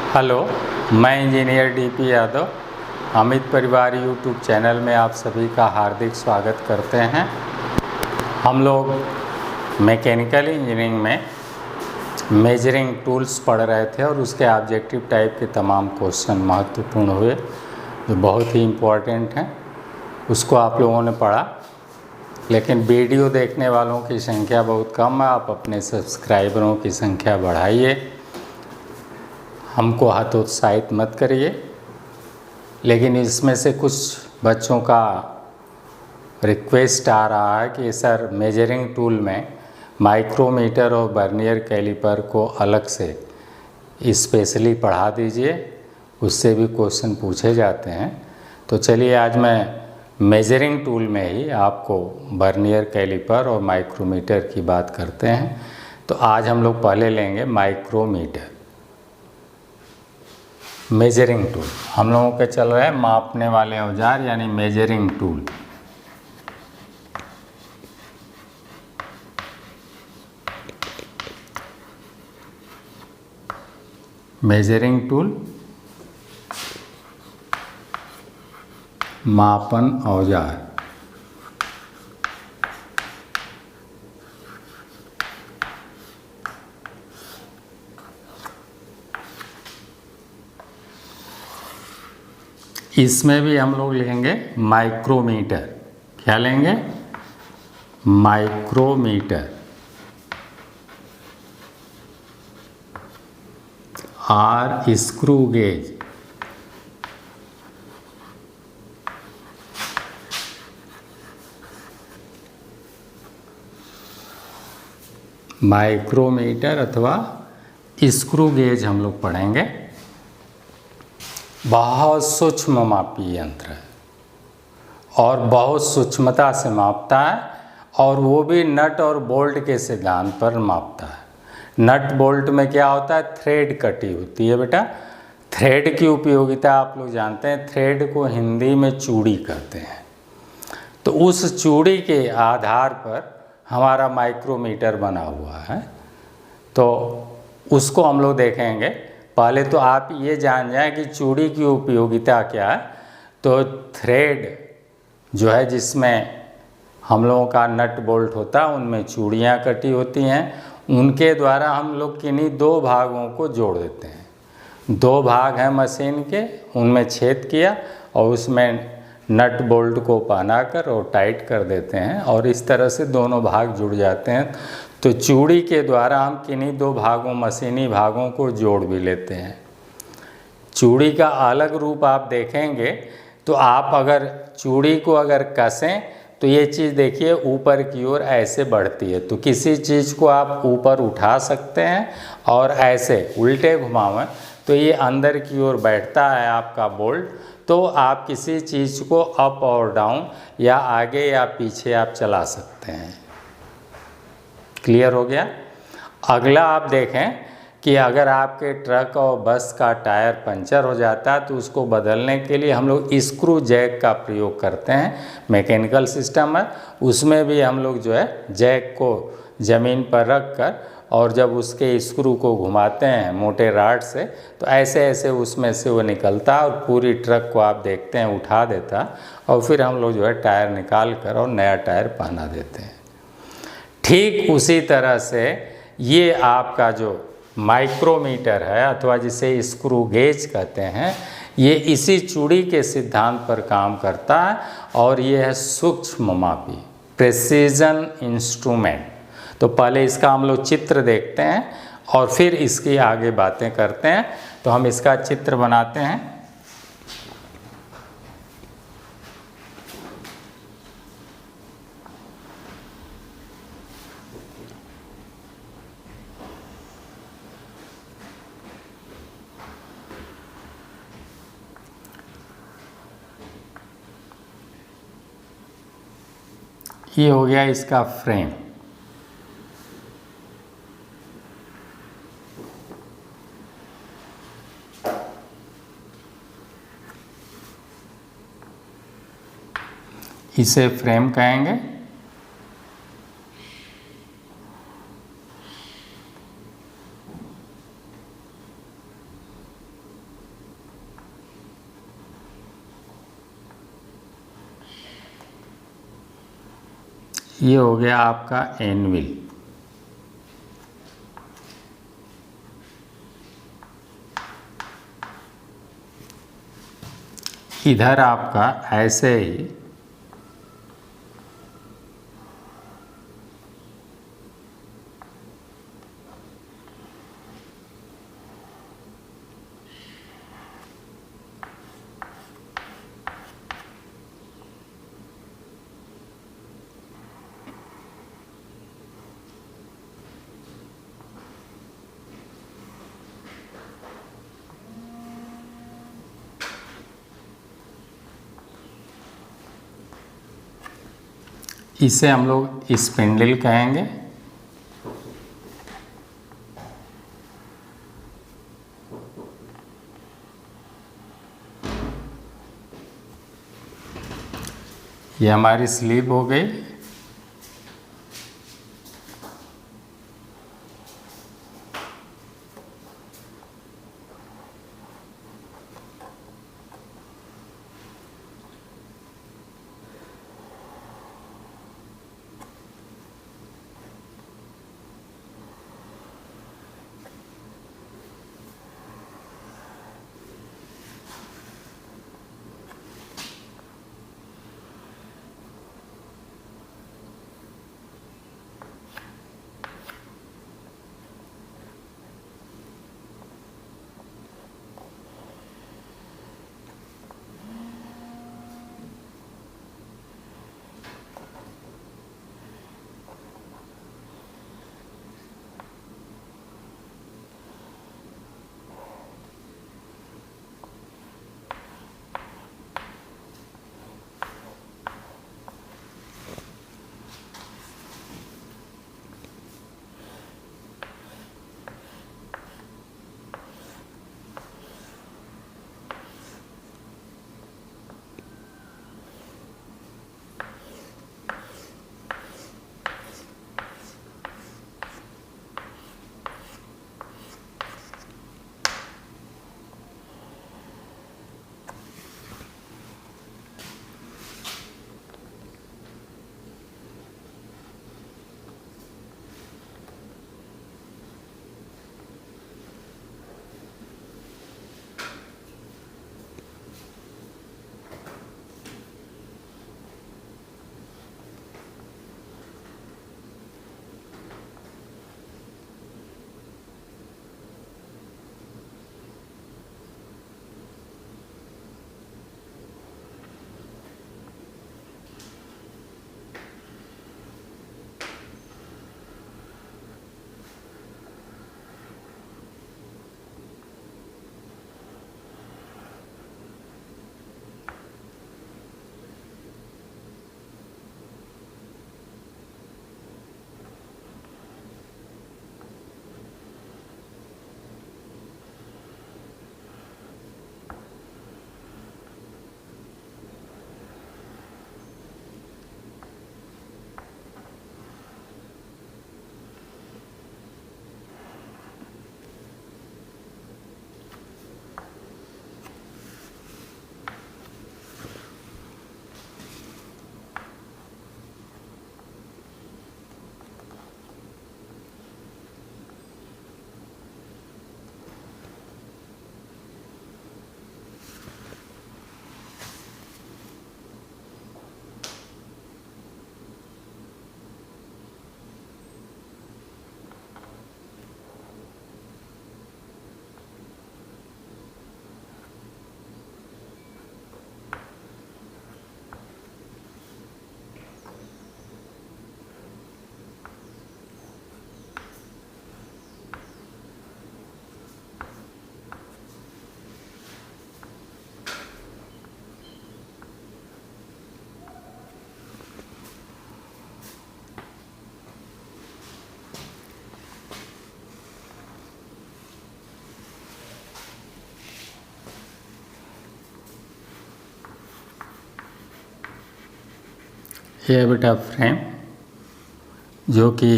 Hello, मैं engineer DP Yadav Amit परिवार YouTube channel में आप सभी का हार्दिक स्वागत करते हैं। हम लोग मैकेनिकल इंजीनियरिंग में मेजरिंग टूल्स पढ़ रहे थे और उसके ऑब्जेक्टिव टाइप के तमाम क्वेश्चन महत्वपूर्ण हुए जो बहुत ही इम्पोर्टेंट हैं। उसको आप लोगों ने पढ़ा, लेकिन वीडियो देखने वालों की संख्या बहुत कम है। आप अपने सब्सक्राइबरों की संख्या बढ़ाइए, हमको हतोत्साहित मत करिए। लेकिन इसमें से कुछ बच्चों का रिक्वेस्ट आ रहा है कि सर मेजरिंग टूल में माइक्रोमीटर और वर्नियर कैलिपर को अलग से स्पेशली पढ़ा दीजिए, उससे भी क्वेश्चन पूछे जाते हैं। तो चलिए आज मैं मेजरिंग टूल में ही आपको वर्नियर कैलिपर और माइक्रोमीटर की बात करते हैं। तो आज हम लोग पहले लेंगे माइक्रोमीटर। मेजरिंग टूल हम लोगों के चल रहे हैं मापने वाले औजार यानी मेजरिंग टूल। मेजरिंग टूल मापन औजार। इसमें भी हम लोग लेंगे माइक्रोमीटर। क्या लेंगे? माइक्रोमीटर और स्क्रू गेज। माइक्रोमीटर अथवा स्क्रू गेज हम लोग पढ़ेंगे। बहुत सूक्ष्म मापी यंत्र है और बहुत सूक्ष्मता से मापता है, और वो भी नट और बोल्ट के सिद्धांत पर मापता है। नट बोल्ट में क्या होता है? थ्रेड कटी होती है बेटा। थ्रेड की उपयोगिता आप लोग जानते हैं। थ्रेड को हिंदी में चूड़ी कहते हैं। तो उस चूड़ी के आधार पर हमारा माइक्रोमीटर बना हुआ है। तो उसको हम लोग देखेंगे। पहले तो आप ये जान जाएं कि चूड़ी की उपयोगिता क्या है। तो थ्रेड जो है जिसमें हम लोगों का नट बोल्ट होता है, उनमें चूड़ियाँ कटी होती हैं। उनके द्वारा हम लोग किन्हीं दो भागों को जोड़ देते हैं। दो भाग हैं मशीन के, उनमें छेद किया और उसमें नट बोल्ट को पहनाकर और टाइट कर देते हैं, और इस तरह से दोनों भाग जुड़ जाते हैं। तो चूड़ी के द्वारा हम किन्हीं दो भागों, मशीनी भागों को जोड़ भी लेते हैं। चूड़ी का अलग रूप आप देखेंगे तो आप अगर चूड़ी को अगर कसें तो ये चीज़ देखिए ऊपर की ओर ऐसे बढ़ती है। तो किसी चीज़ को आप ऊपर उठा सकते हैं और ऐसे उल्टे घुमावें तो ये अंदर की ओर बैठता है आपका बोल्ट। तो आप किसी चीज़ को अप और डाउन या आगे या पीछे आप चला सकते हैं। क्लियर हो गया? अगला आप देखें कि अगर आपके ट्रक और बस का टायर पंचर हो जाता है तो उसको बदलने के लिए हम लोग स्क्रू जैक का प्रयोग करते हैं। मैकेनिकल सिस्टम है, उसमें भी हम लोग जो है जैक को ज़मीन पर रख कर और जब उसके स्क्रू को घुमाते हैं मोटे राड से, तो ऐसे ऐसे उसमें से वो निकलता है और पूरी ट्रक को आप देखते हैं उठा देता, और फिर हम लोग जो है टायर निकाल कर और नया टायर पहना देते हैं। ठीक उसी तरह से ये आपका जो माइक्रोमीटर है अथवा जिसे स्क्रू गेज कहते हैं, ये इसी चूड़ी के सिद्धांत पर काम करता है और ये है सूक्ष्म मापी, प्रेसिजन इंस्ट्रूमेंट। तो पहले इसका हम लोग चित्र देखते हैं और फिर इसकी आगे बातें करते हैं। तो हम इसका चित्र बनाते हैं। ये हो गया इसका फ्रेम। इसे फ्रेम कहेंगे। ये हो गया आपका एनविल। इधर आपका ऐसे ही इसे हम लोग स्पिंडल कहेंगे। ये हमारी स्लीव हो गई। ये है बेटा फ्रेम, जो कि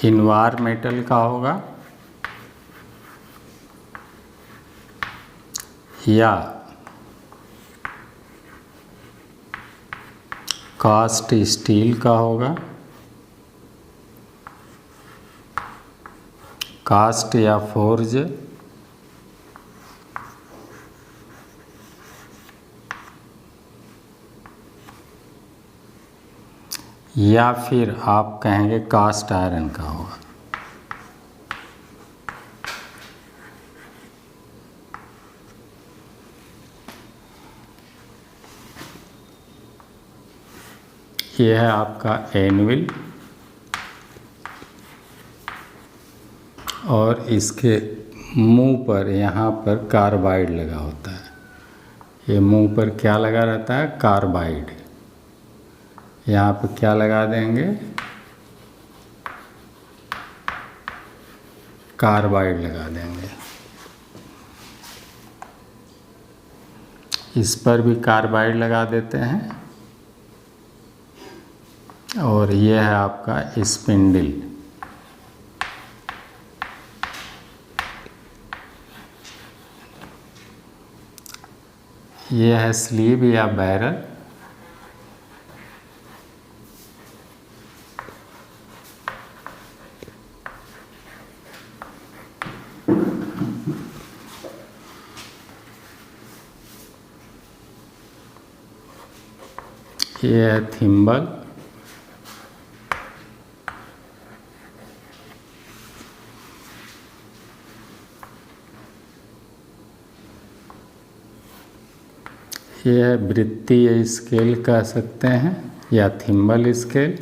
इनवार मेटल का होगा या कास्ट स्टील का होगा, कास्ट या फोर्ज, या फिर आप कहेंगे कास्ट आयरन का होगा। यह है आपका एनविल और इसके मुंह पर यहाँ पर कार्बाइड लगा होता है। ये मुंह पर क्या लगा रहता है? कार्बाइड। यहाँ पर क्या लगा देंगे? कार्बाइड लगा देंगे। इस पर भी कार्बाइड लगा देते हैं। और ये है आपका स्पिंडल। ये है स्लीव या बैरल। ये है थिम्बल। ये है वृत्ति या स्केल कह सकते हैं, या थिम्बल स्केल।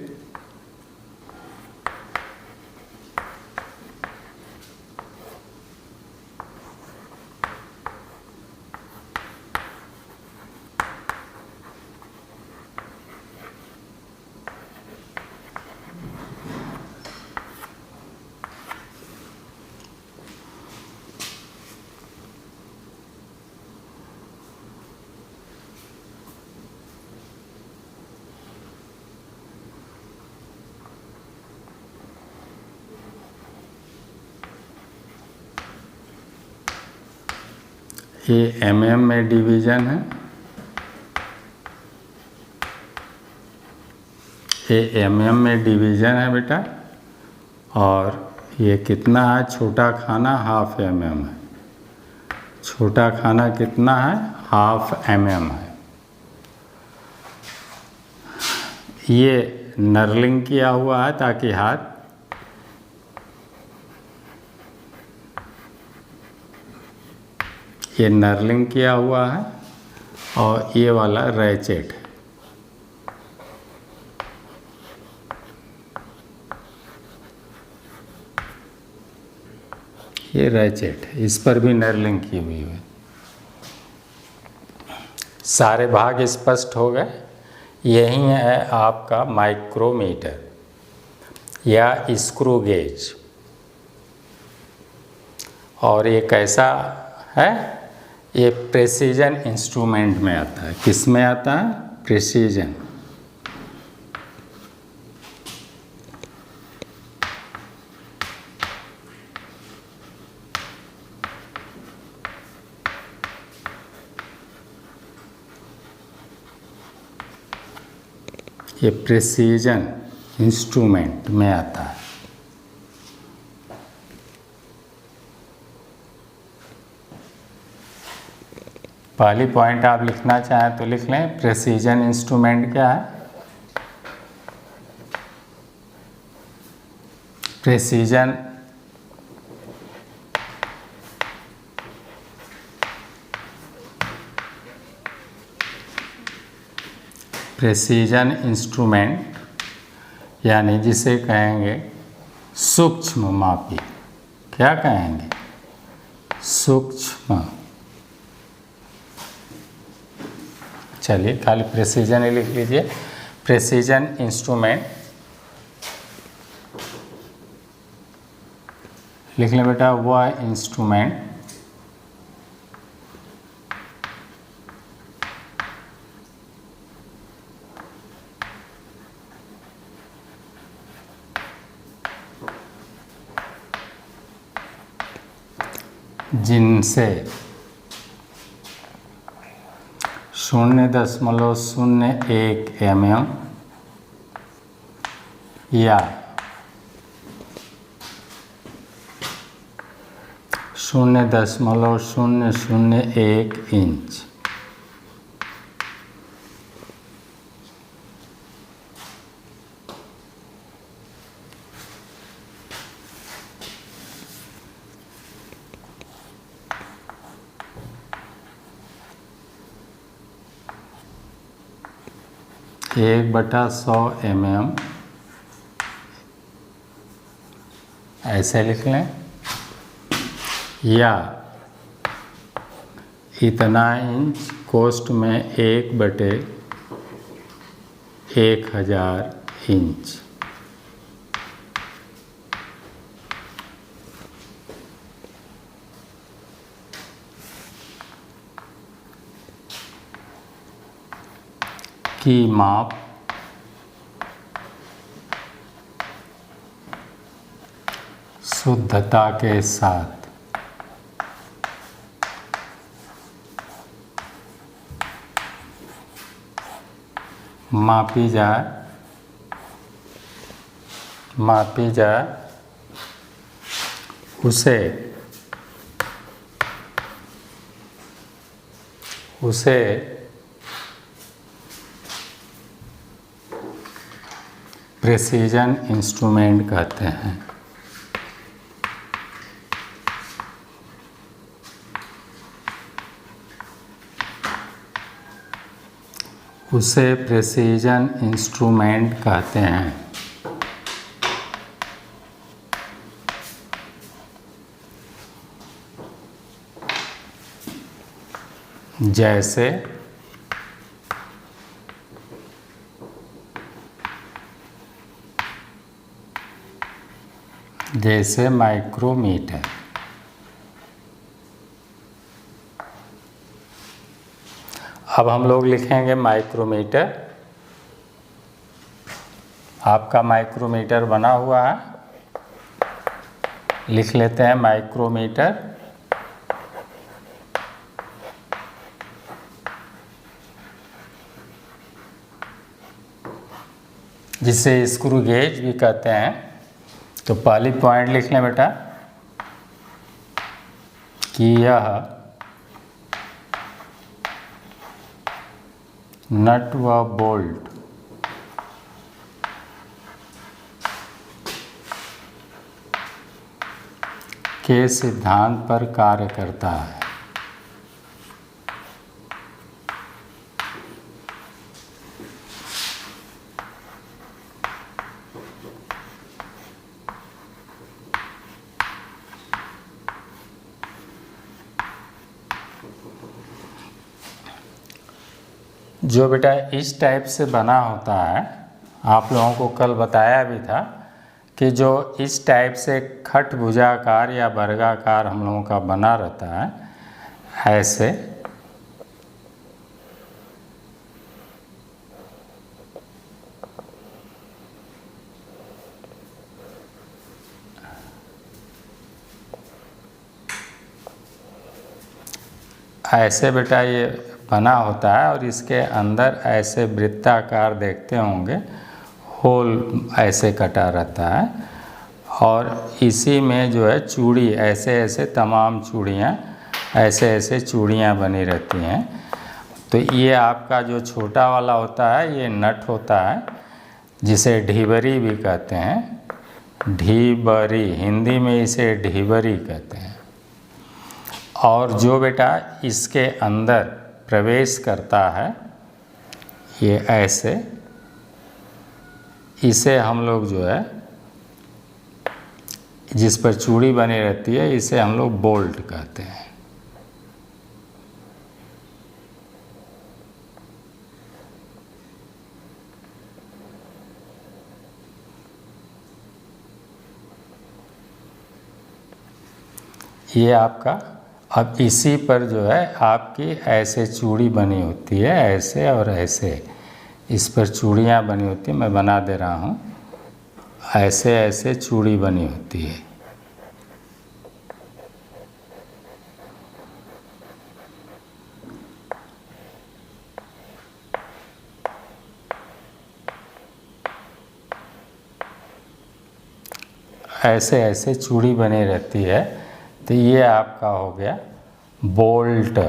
ये mm में डिवीज़न है। ये mm में डिवीज़न है बेटा। और ये कितना है? छोटा खाना हाफ mm है। छोटा खाना कितना है? हाफ mm है। ये नर्लिंग किया हुआ है ताकि हाथ ये नर्लिंग किया हुआ है। और ये वाला रैचेट है। ये रैचेट है, इस पर भी नर्लिंग की हुई है। सारे भाग स्पष्ट हो गए। यही है आपका माइक्रोमीटर या स्क्रू गेज। और ये कैसा है? ये प्रेसिजन इंस्ट्रूमेंट में आता है। किस में आता है? प्रेसिजन। ये प्रेसिजन इंस्ट्रूमेंट में आता है। पहली पॉइंट आप लिखना चाहें तो लिख लें। प्रेसिजन इंस्ट्रूमेंट क्या है? प्रेसिजन प्रेसिजन इंस्ट्रूमेंट यानी जिसे कहेंगे सूक्ष्म मापी। क्या कहेंगे? सूक्ष्म। चलिए खाली प्रेसिजन ही लिख लीजिए। प्रेसिजन इंस्ट्रूमेंट लिख लें बेटा। वह इंस्ट्रूमेंट जिनसे 0.01 mm या 0.001 इंच। एक बटा 100 mm ऐसे लिख लें, या इतना इंच कोष्ठ में 1/1000 इंच। की माप शुद्धता के साथ मापी जाए उसे प्रेसीजन इंस्ट्रूमेंट कहते हैं। उसे प्रेसीजन इंस्ट्रूमेंट कहते हैं। जैसे माइक्रोमीटर। अब हम लोग लिखेंगे माइक्रोमीटर। आपका माइक्रोमीटर बना हुआ है, लिख लेते हैं माइक्रोमीटर। जिसे स्क्रू गेज भी कहते हैं। तो पहली पॉइंट लिख लें बेटा कि यह नट व बोल्ट के सिद्धांत पर कार्य करता है। जो बेटा इस टाइप से बना होता है, आप लोगों को कल बताया भी था कि जो इस टाइप से खट भुजाकार या वर्गाकार हम लोगों का बना रहता है, ऐसे ऐसे बेटा ये बना होता है और इसके अंदर ऐसे वृत्ताकार देखते होंगे, होल ऐसे कटा रहता है और इसी में जो है चूड़ी ऐसे ऐसे तमाम चूड़ियाँ ऐसे चूड़ियाँ बनी रहती हैं। तो ये आपका जो छोटा वाला होता है ये नट होता है, जिसे ढीबरी भी कहते हैं। ढीबरी, हिंदी में इसे ढीबरी कहते हैं। और जो बेटा इसके अंदर प्रवेश करता है ये ऐसे, इसे हम लोग जो है जिस पर चूड़ी बनी रहती है इसे हम लोग बोल्ट कहते हैं। ये आपका, अब इसी पर जो है आपकी ऐसे चूड़ी बनी होती है, ऐसे और ऐसे इस पर चूड़ियाँ बनी होती हैं। मैं बना दे रहा हूँ, ऐसे ऐसे चूड़ी बनी होती है। ऐसे ऐसे चूड़ी बनी रहती है। तो ये आपका हो गया बोल्ट।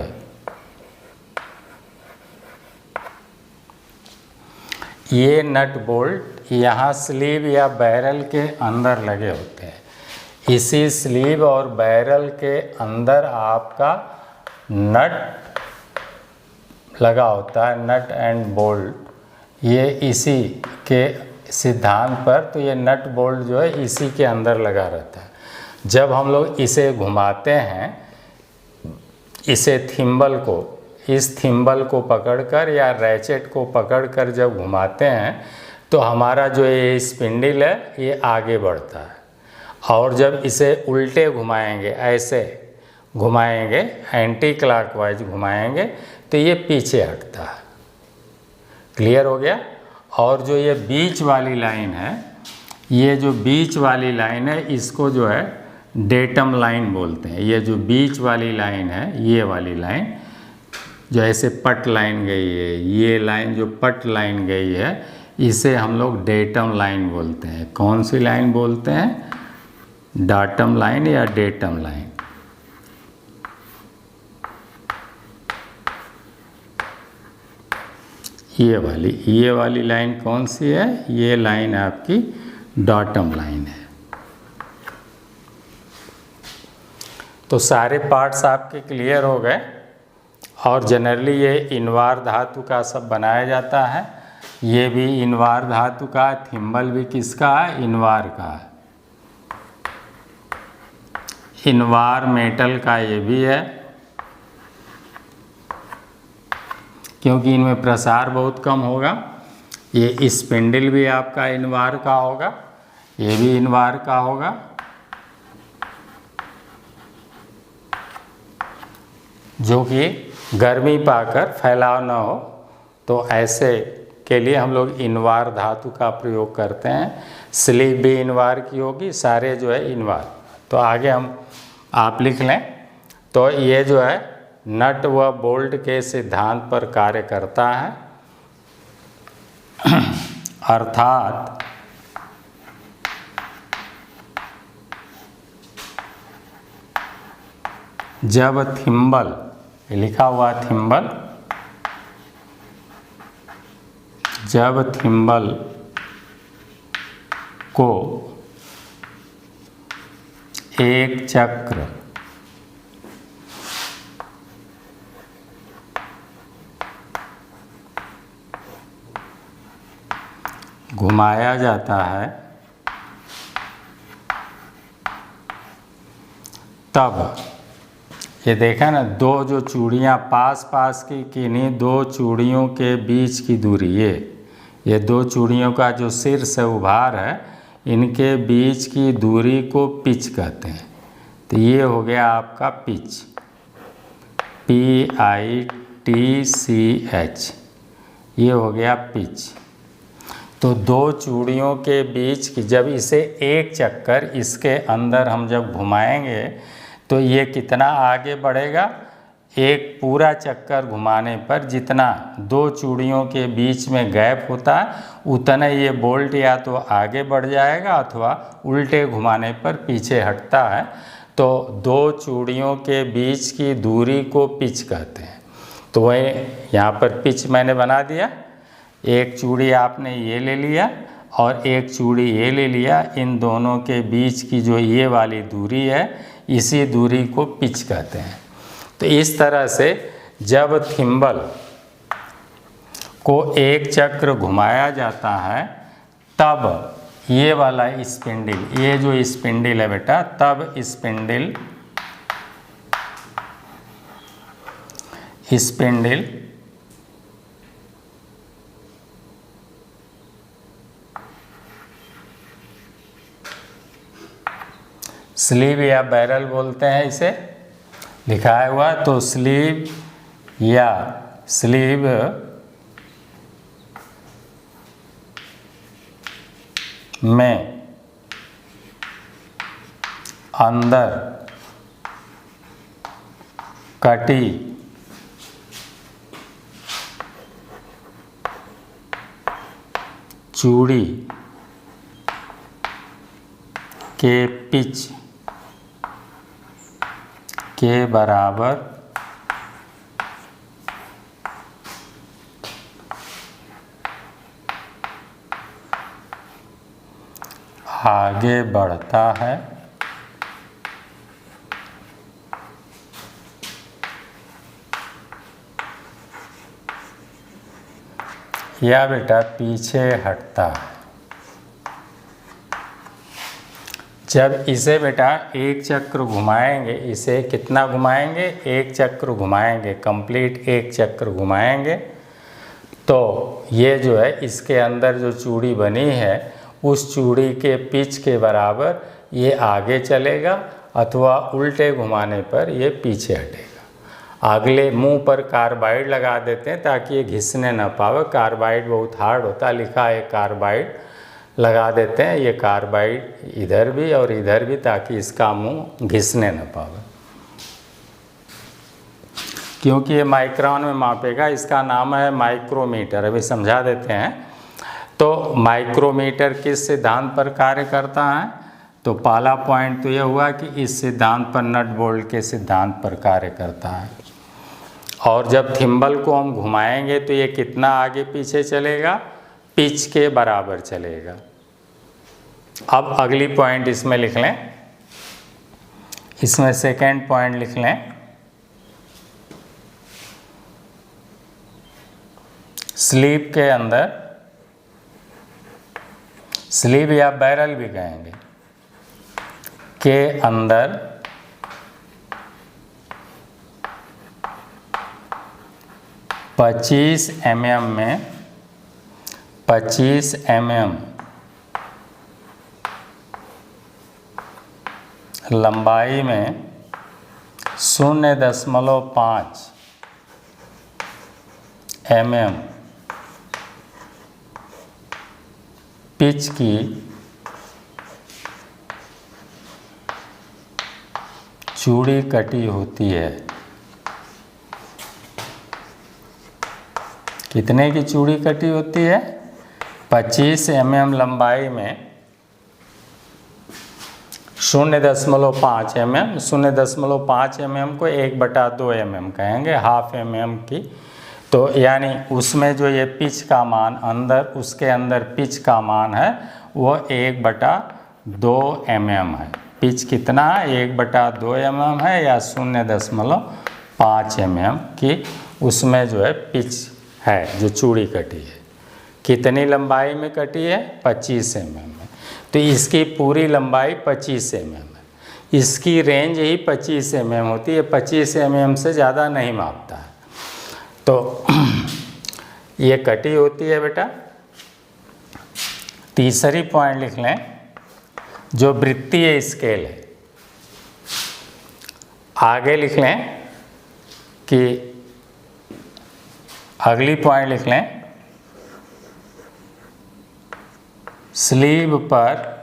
ये नट बोल्ट यहाँ स्लीव या बैरल के अंदर लगे होते हैं। इसी स्लीव और बैरल के अंदर आपका नट लगा होता है, नट एंड बोल्ट। ये इसी के सिद्धांत पर, तो ये नट बोल्ट जो है इसी के अंदर लगा रहता है। जब हम लोग इसे घुमाते हैं, इसे थिम्बल को, इस थिम्बल को पकड़कर या रैचेट को पकड़कर जब घुमाते हैं तो हमारा जो ये स्पिंडल है ये आगे बढ़ता है। और जब इसे उल्टे घुमाएंगे, ऐसे घुमाएंगे, एंटी क्लॉकवाइज घुमाएंगे, तो ये पीछे हटता है। क्लियर हो गया। और जो ये बीच वाली लाइन है, ये जो बीच वाली लाइन है इसको जो है डेटम लाइन बोलते हैं। ये जो बीच वाली लाइन है, ये वाली लाइन जो ऐसे पट लाइन गई है, ये लाइन जो पट लाइन गई है, इसे हम लोग डेटम लाइन बोलते हैं। कौन सी लाइन बोलते हैं? डाटम लाइन या डेटम लाइन। ये वाली लाइन कौन सी है? ये लाइन आपकी डाटम लाइन है। तो सारे पार्ट्स आपके क्लियर हो गए। और जनरली ये इनवार धातु का सब बनाया जाता है। ये भी इनवार धातु का, थिम्बल भी किसका है? इनवार का है। इनवार मेटल का ये भी है, क्योंकि इनमें प्रसार बहुत कम होगा। ये स्पिंडल भी आपका इनवार का होगा, ये भी इनवार का होगा। जो कि गर्मी पाकर फैलाव न हो, तो ऐसे के लिए हम लोग इनवार धातु का प्रयोग करते हैं। स्लीव भी इनवार की होगी, सारे जो है इनवार। तो आगे आप लिख लें। तो ये जो है नट व बोल्ट के सिद्धांत पर कार्य करता है। अर्थात जब थिम्बल, लिखा हुआ थिम्बल, जब थिम्बल को एक चक्र घुमाया जाता है, तब ये देखा ना, दो जो चूड़ियाँ पास पास की किन्हीं दो चूड़ियों के बीच की दूरी, ये दो चूड़ियों का जो शीर्ष उभार है, इनके बीच की दूरी को पिच कहते हैं। तो ये हो गया आपका पिच, PITCH, ये हो गया पिच। तो दो चूड़ियों के बीच की, जब इसे एक चक्कर इसके अंदर हम जब घुमाएंगे तो ये कितना आगे बढ़ेगा? एक पूरा चक्कर घुमाने पर जितना दो चूड़ियों के बीच में गैप होता है, उतना ये बोल्ट या तो आगे बढ़ जाएगा अथवा उल्टे घुमाने पर पीछे हटता है। तो दो चूड़ियों के बीच की दूरी को पिच कहते हैं। तो वही यहाँ पर पिच मैंने बना दिया। एक चूड़ी आपने ये ले लिया और एक चूड़ी ये ले लिया, इन दोनों के बीच की जो ये वाली दूरी है, इसी दूरी को पिच कहते हैं। तो इस तरह से जब थिम्बल को एक चक्र घुमाया जाता है, तब ये वाला स्पिंडल, ये जो स्पिंडल है बेटा, तब स्पिंडल स्लीव या बैरल बोलते हैं इसे, लिखा है हुआ। तो स्लीव या स्लीव में अंदर कटी चूड़ी के पिच के बराबर आगे बढ़ता है या बेटा पीछे हटता है। जब इसे बेटा एक चक्र घुमाएंगे, इसे कितना घुमाएंगे, एक चक्र घुमाएंगे, कंप्लीट एक चक्र घुमाएंगे, तो ये जो है इसके अंदर जो चूड़ी बनी है उस चूड़ी के पिच के बराबर ये आगे चलेगा, अथवा उल्टे घुमाने पर ये पीछे हटेगा। अगले मुंह पर कार्बाइड लगा देते हैं ताकि ये घिसने ना पावे। कार्बाइड बहुत हार्ड होता है, लिखा है कार्बाइड लगा देते हैं, ये कार्बाइड इधर भी और इधर भी, ताकि इसका मुंह घिसने ना पावे। क्योंकि ये माइक्रोन में मापेगा, इसका नाम है माइक्रोमीटर। अभी समझा देते हैं। तो माइक्रोमीटर किस सिद्धांत पर कार्य करता है? तो पहला पॉइंट तो यह हुआ कि इस सिद्धांत पर, नट बोल्ट के सिद्धांत पर कार्य करता है। और जब थिम्बल को हम घुमाएंगे तो ये कितना आगे पीछे चलेगा? पिच के बराबर चलेगा। अब अगली पॉइंट इसमें लिख लें, इसमें सेकेंड पॉइंट लिख लें, स्लीव के अंदर, स्लीव या बैरल भी कहेंगे, के अंदर पच्चीस mm में 25 mm लंबाई में 0.5 mm पिच की चूड़ी कटी होती है। कितने की चूड़ी कटी होती है? 25 mm लंबाई में 0.5 mm, 0.5 mm को 1/2 mm कहेंगे, हाफ mm की। तो यानी उसमें जो ये पिच का मान अंदर, उसके अंदर पिच का मान है वो 1/2 mm है। पिच कितना है? 1/2 mm है, या 0.5 mm की उसमें जो है पिच है जो चूड़ी कटी है। कितनी लंबाई में कटी है? 25 mm में। तो इसकी पूरी लंबाई 25 mm है, इसकी रेंज ही 25 mm होती है, 25 mm से ज़्यादा नहीं मापता है। तो ये कटी होती है बेटा। तीसरी पॉइंट लिख लें, जो वृत्तीय स्केल है। आगे लिख लें कि अगली पॉइंट लिख लें, स्लीव पर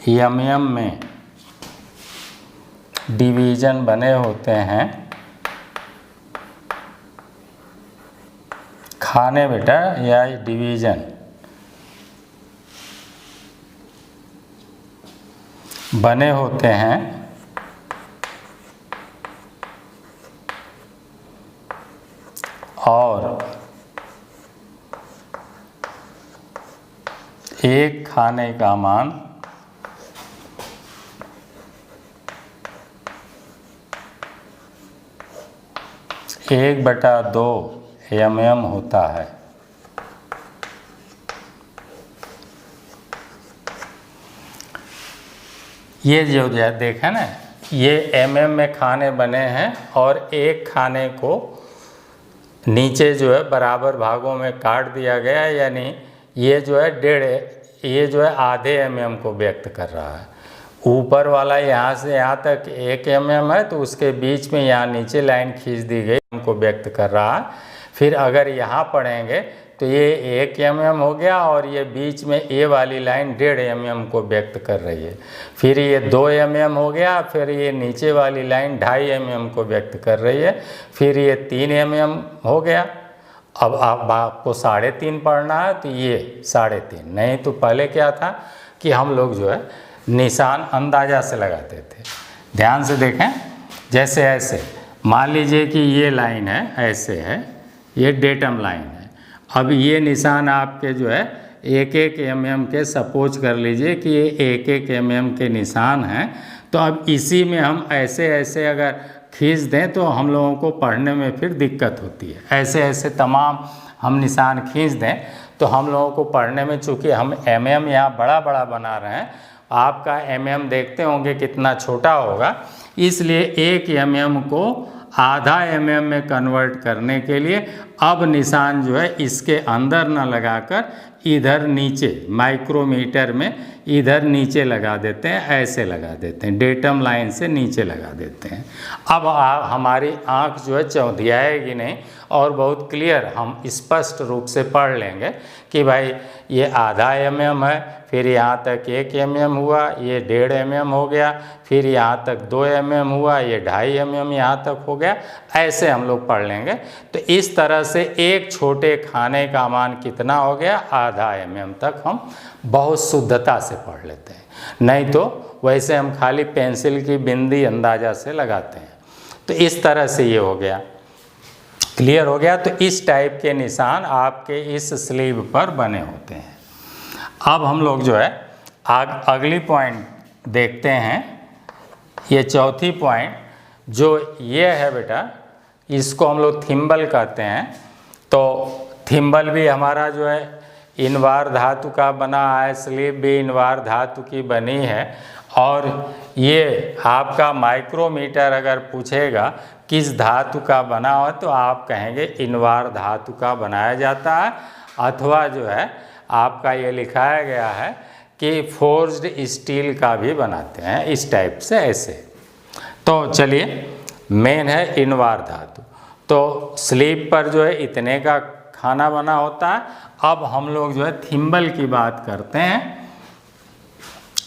mm में डिवीजन बने होते हैं। खाने बेटा या डिवीजन बने होते हैं और एक खाने का मान एक बटा 2 mm होता है। ये जो देखा ना, ये mm में खाने बने हैं और एक खाने को नीचे जो है बराबर भागों में काट दिया गया है, यानी ये जो है ये जो है आधे mm को व्यक्त कर रहा है। ऊपर वाला यहाँ से यहाँ तक 1 mm है, तो उसके बीच में यहाँ नीचे लाइन खींच दी गई, हमको व्यक्त कर रहा है। फिर अगर यहाँ पढ़ेंगे तो ये 1 mm हो गया, और ये बीच में ए वाली लाइन 1.5 mm को व्यक्त कर रही है। फिर ये 2 mm हो गया, फिर ये नीचे वाली लाइन 2.5 mm को व्यक्त कर रही है। फिर ये 3 mm हो गया। अब आपको 3.5 पढ़ना है तो ये 3.5, नहीं तो पहले क्या था कि हम लोग जो है निशान अंदाजा से लगाते थे। ध्यान से देखें, जैसे ऐसे मान लीजिए कि ये लाइन है, ऐसे है, ये डेटम लाइन है। अब ये निशान आपके जो है 1-1 mm के, सपोज कर लीजिए कि ये 1-1 mm के निशान हैं। तो अब इसी में हम ऐसे ऐसे अगर खींच दें तो हम लोगों को पढ़ने में फिर दिक्कत होती है। ऐसे ऐसे तमाम हम निशान खींच दें तो हम लोगों को पढ़ने में, चूँकि हम mm यहाँ बड़ा बड़ा बना रहे हैं, आपका mm देखते होंगे कितना छोटा होगा, इसलिए 1 mm को आधा mm में कन्वर्ट करने के लिए अब निशान जो है इसके अंदर न लगाकर इधर नीचे माइक्रोमीटर में इधर नीचे लगा देते हैं, ऐसे लगा देते हैं, डेटम लाइन से नीचे लगा देते हैं। अब हमारी आँख जो है चौंधियाएगी नहीं और बहुत क्लियर हम स्पष्ट रूप से पढ़ लेंगे कि भाई ये आधा mm है, फिर यहाँ तक 1 mm हुआ, ये 1.5 mm हो गया, फिर यहाँ तक 2 mm हुआ, ये 2.5 mm यहाँ तक हो गया। ऐसे हम लोग पढ़ लेंगे। तो इस तरह से एक छोटे खाने का मान कितना हो गया, आधा mm तक हम बहुत शुद्धता से पढ़ लेते हैं। नहीं तो वैसे हम खाली पेंसिल की बिंदी अंदाजा से लगाते हैं। तो इस तरह से ये हो गया, क्लियर हो गया। तो इस टाइप के निशान आपके इस स्लीव पर बने होते हैं। अब हम लोग जो है अगली पॉइंट देखते हैं। ये चौथी पॉइंट जो ये है बेटा, इसको हम लोग थिम्बल कहते हैं। तो थिम्बल भी हमारा जो है इनवार धातु का बना है, स्लीव भी इनवार धातु की बनी है। और ये आपका माइक्रोमीटर अगर पूछेगा किस धातु का बना हो तो आप कहेंगे इनवार धातु का बनाया जाता है, अथवा जो है आपका ये लिखाया गया है कि फोर्ज्ड स्टील का भी बनाते हैं, इस टाइप से ऐसे। तो चलिए, मेन है इनवार धातु। तो स्लीव पर जो है इतने का खाना बना होता है। अब हम लोग जो है थिम्बल की बात करते हैं,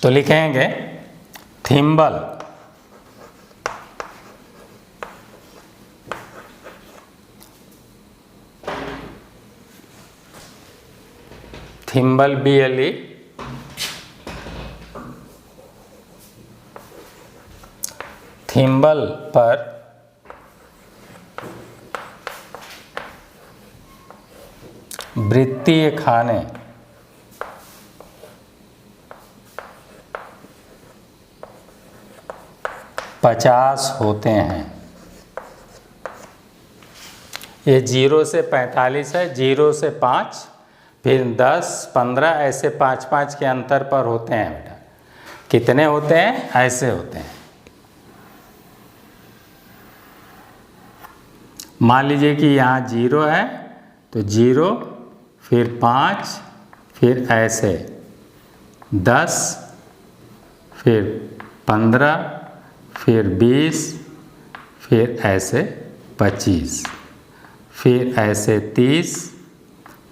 तो लिखेंगे थिम्बल। थिम्बल BLE थिम्बल पर वृत्तीय खाने पचास होते हैं। ये 0 से 45 है, 0 से 5, फिर 10, 15 ऐसे 5-5 के अंतर पर होते हैं बेटा। कितने होते हैं? ऐसे होते हैं। मान लीजिए कि यहाँ 0 है तो 0, फिर 5, फिर ऐसे 10, फिर 15, फिर 20, फिर ऐसे 25, फिर ऐसे 30,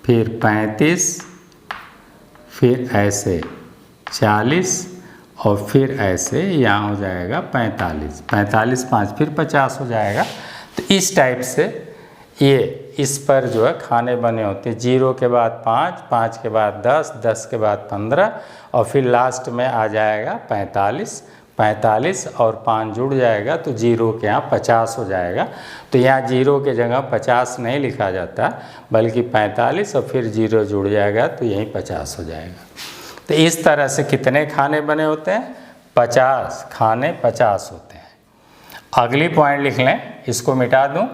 फिर 35, फिर ऐसे 40, और फिर ऐसे यहाँ हो जाएगा 45, 45, 5 फिर 50 हो जाएगा। तो इस टाइप से ये इस पर जो है खाने बने होते हैं। 0 के बाद 5, 5 के बाद 10, 10 के बाद 15, और फिर लास्ट में आ जाएगा 45, 45 और 5 जुड़ जाएगा तो 0 के यहाँ 50 हो जाएगा। तो यहाँ 0 के जगह 50 नहीं लिखा जाता, बल्कि 45 और फिर 0 जुड़ जाएगा तो यहीं 50 हो जाएगा। तो इस तरह से कितने खाने बने होते हैं? 50 खाने 50 होते हैं। अगली पॉइंट लिख लें, इसको मिटा दूं।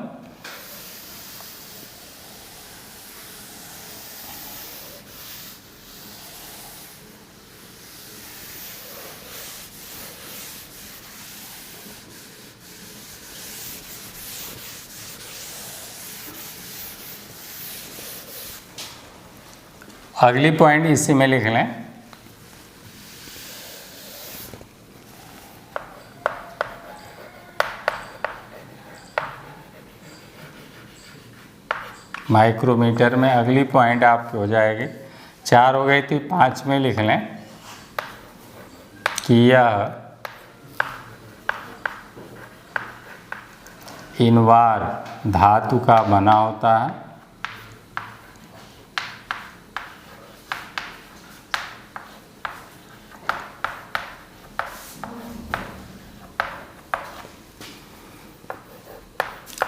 अगली पॉइंट इसी में लिख लें। माइक्रोमीटर में अगली पॉइंट आपकी हो जाएगी, 4 हो गई थी, 5 में लिख लें कि यह इनवार धातु का बना होता है।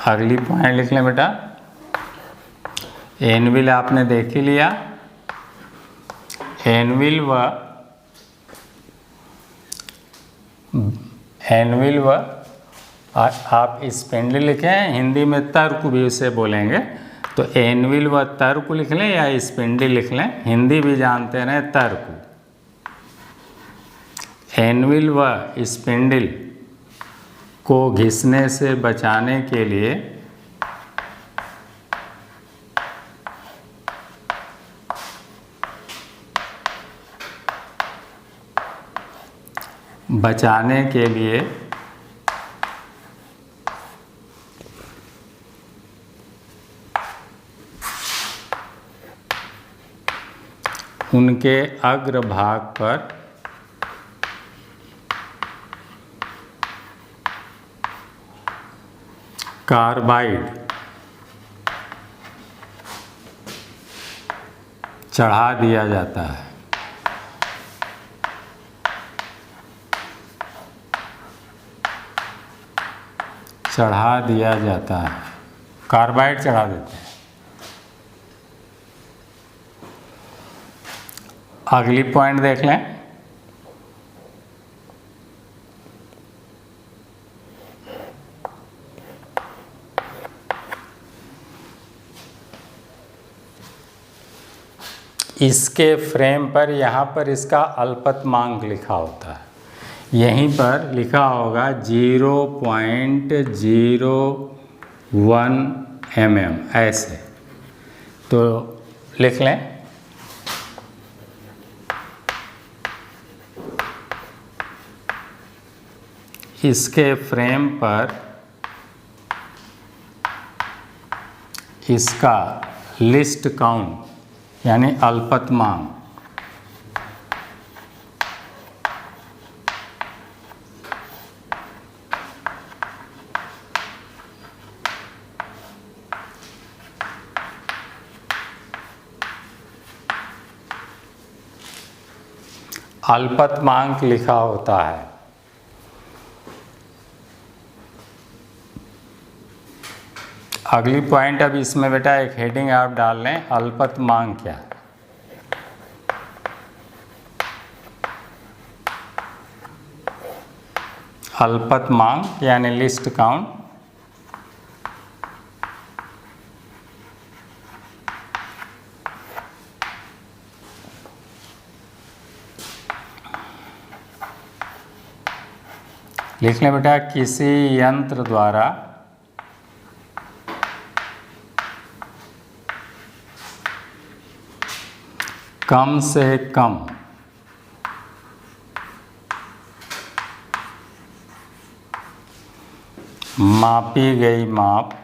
अगली पॉइंट लिख लें बेटा, एनविल आपने देख ही लिया। एनविल व आप स्पेंडल लिखें, हिंदी में तर्क भी उसे बोलेंगे, तो एनविल व तर्क लिख लें या स्पेंडल लिख लें, हिंदी भी जानते हैं तर्क। एनविल व स्पेंडल को घिसने से बचाने के लिए उनके अग्रभाग पर कार्बाइड चढ़ा दिया जाता है। चढ़ा दिया जाता है, कार्बाइड चढ़ा देते हैं। अगली पॉइंट देख लें, इसके फ्रेम पर यहाँ पर इसका अल्पतमांक लिखा होता है, यहीं पर लिखा होगा 0.01 mm, ऐसे तो लिख लें। इसके फ्रेम पर इसका लिस्ट काउंट यानी अल्पतमांक लिखा होता है। अगली पॉइंट, अब इसमें बेटा एक हेडिंग आप डाल लें, अल्पतमांक क्या है। अल्पतमांक यानी लिस्ट काउंट लिख लें बेटा, किसी यंत्र द्वारा कम से कम मापी गई माप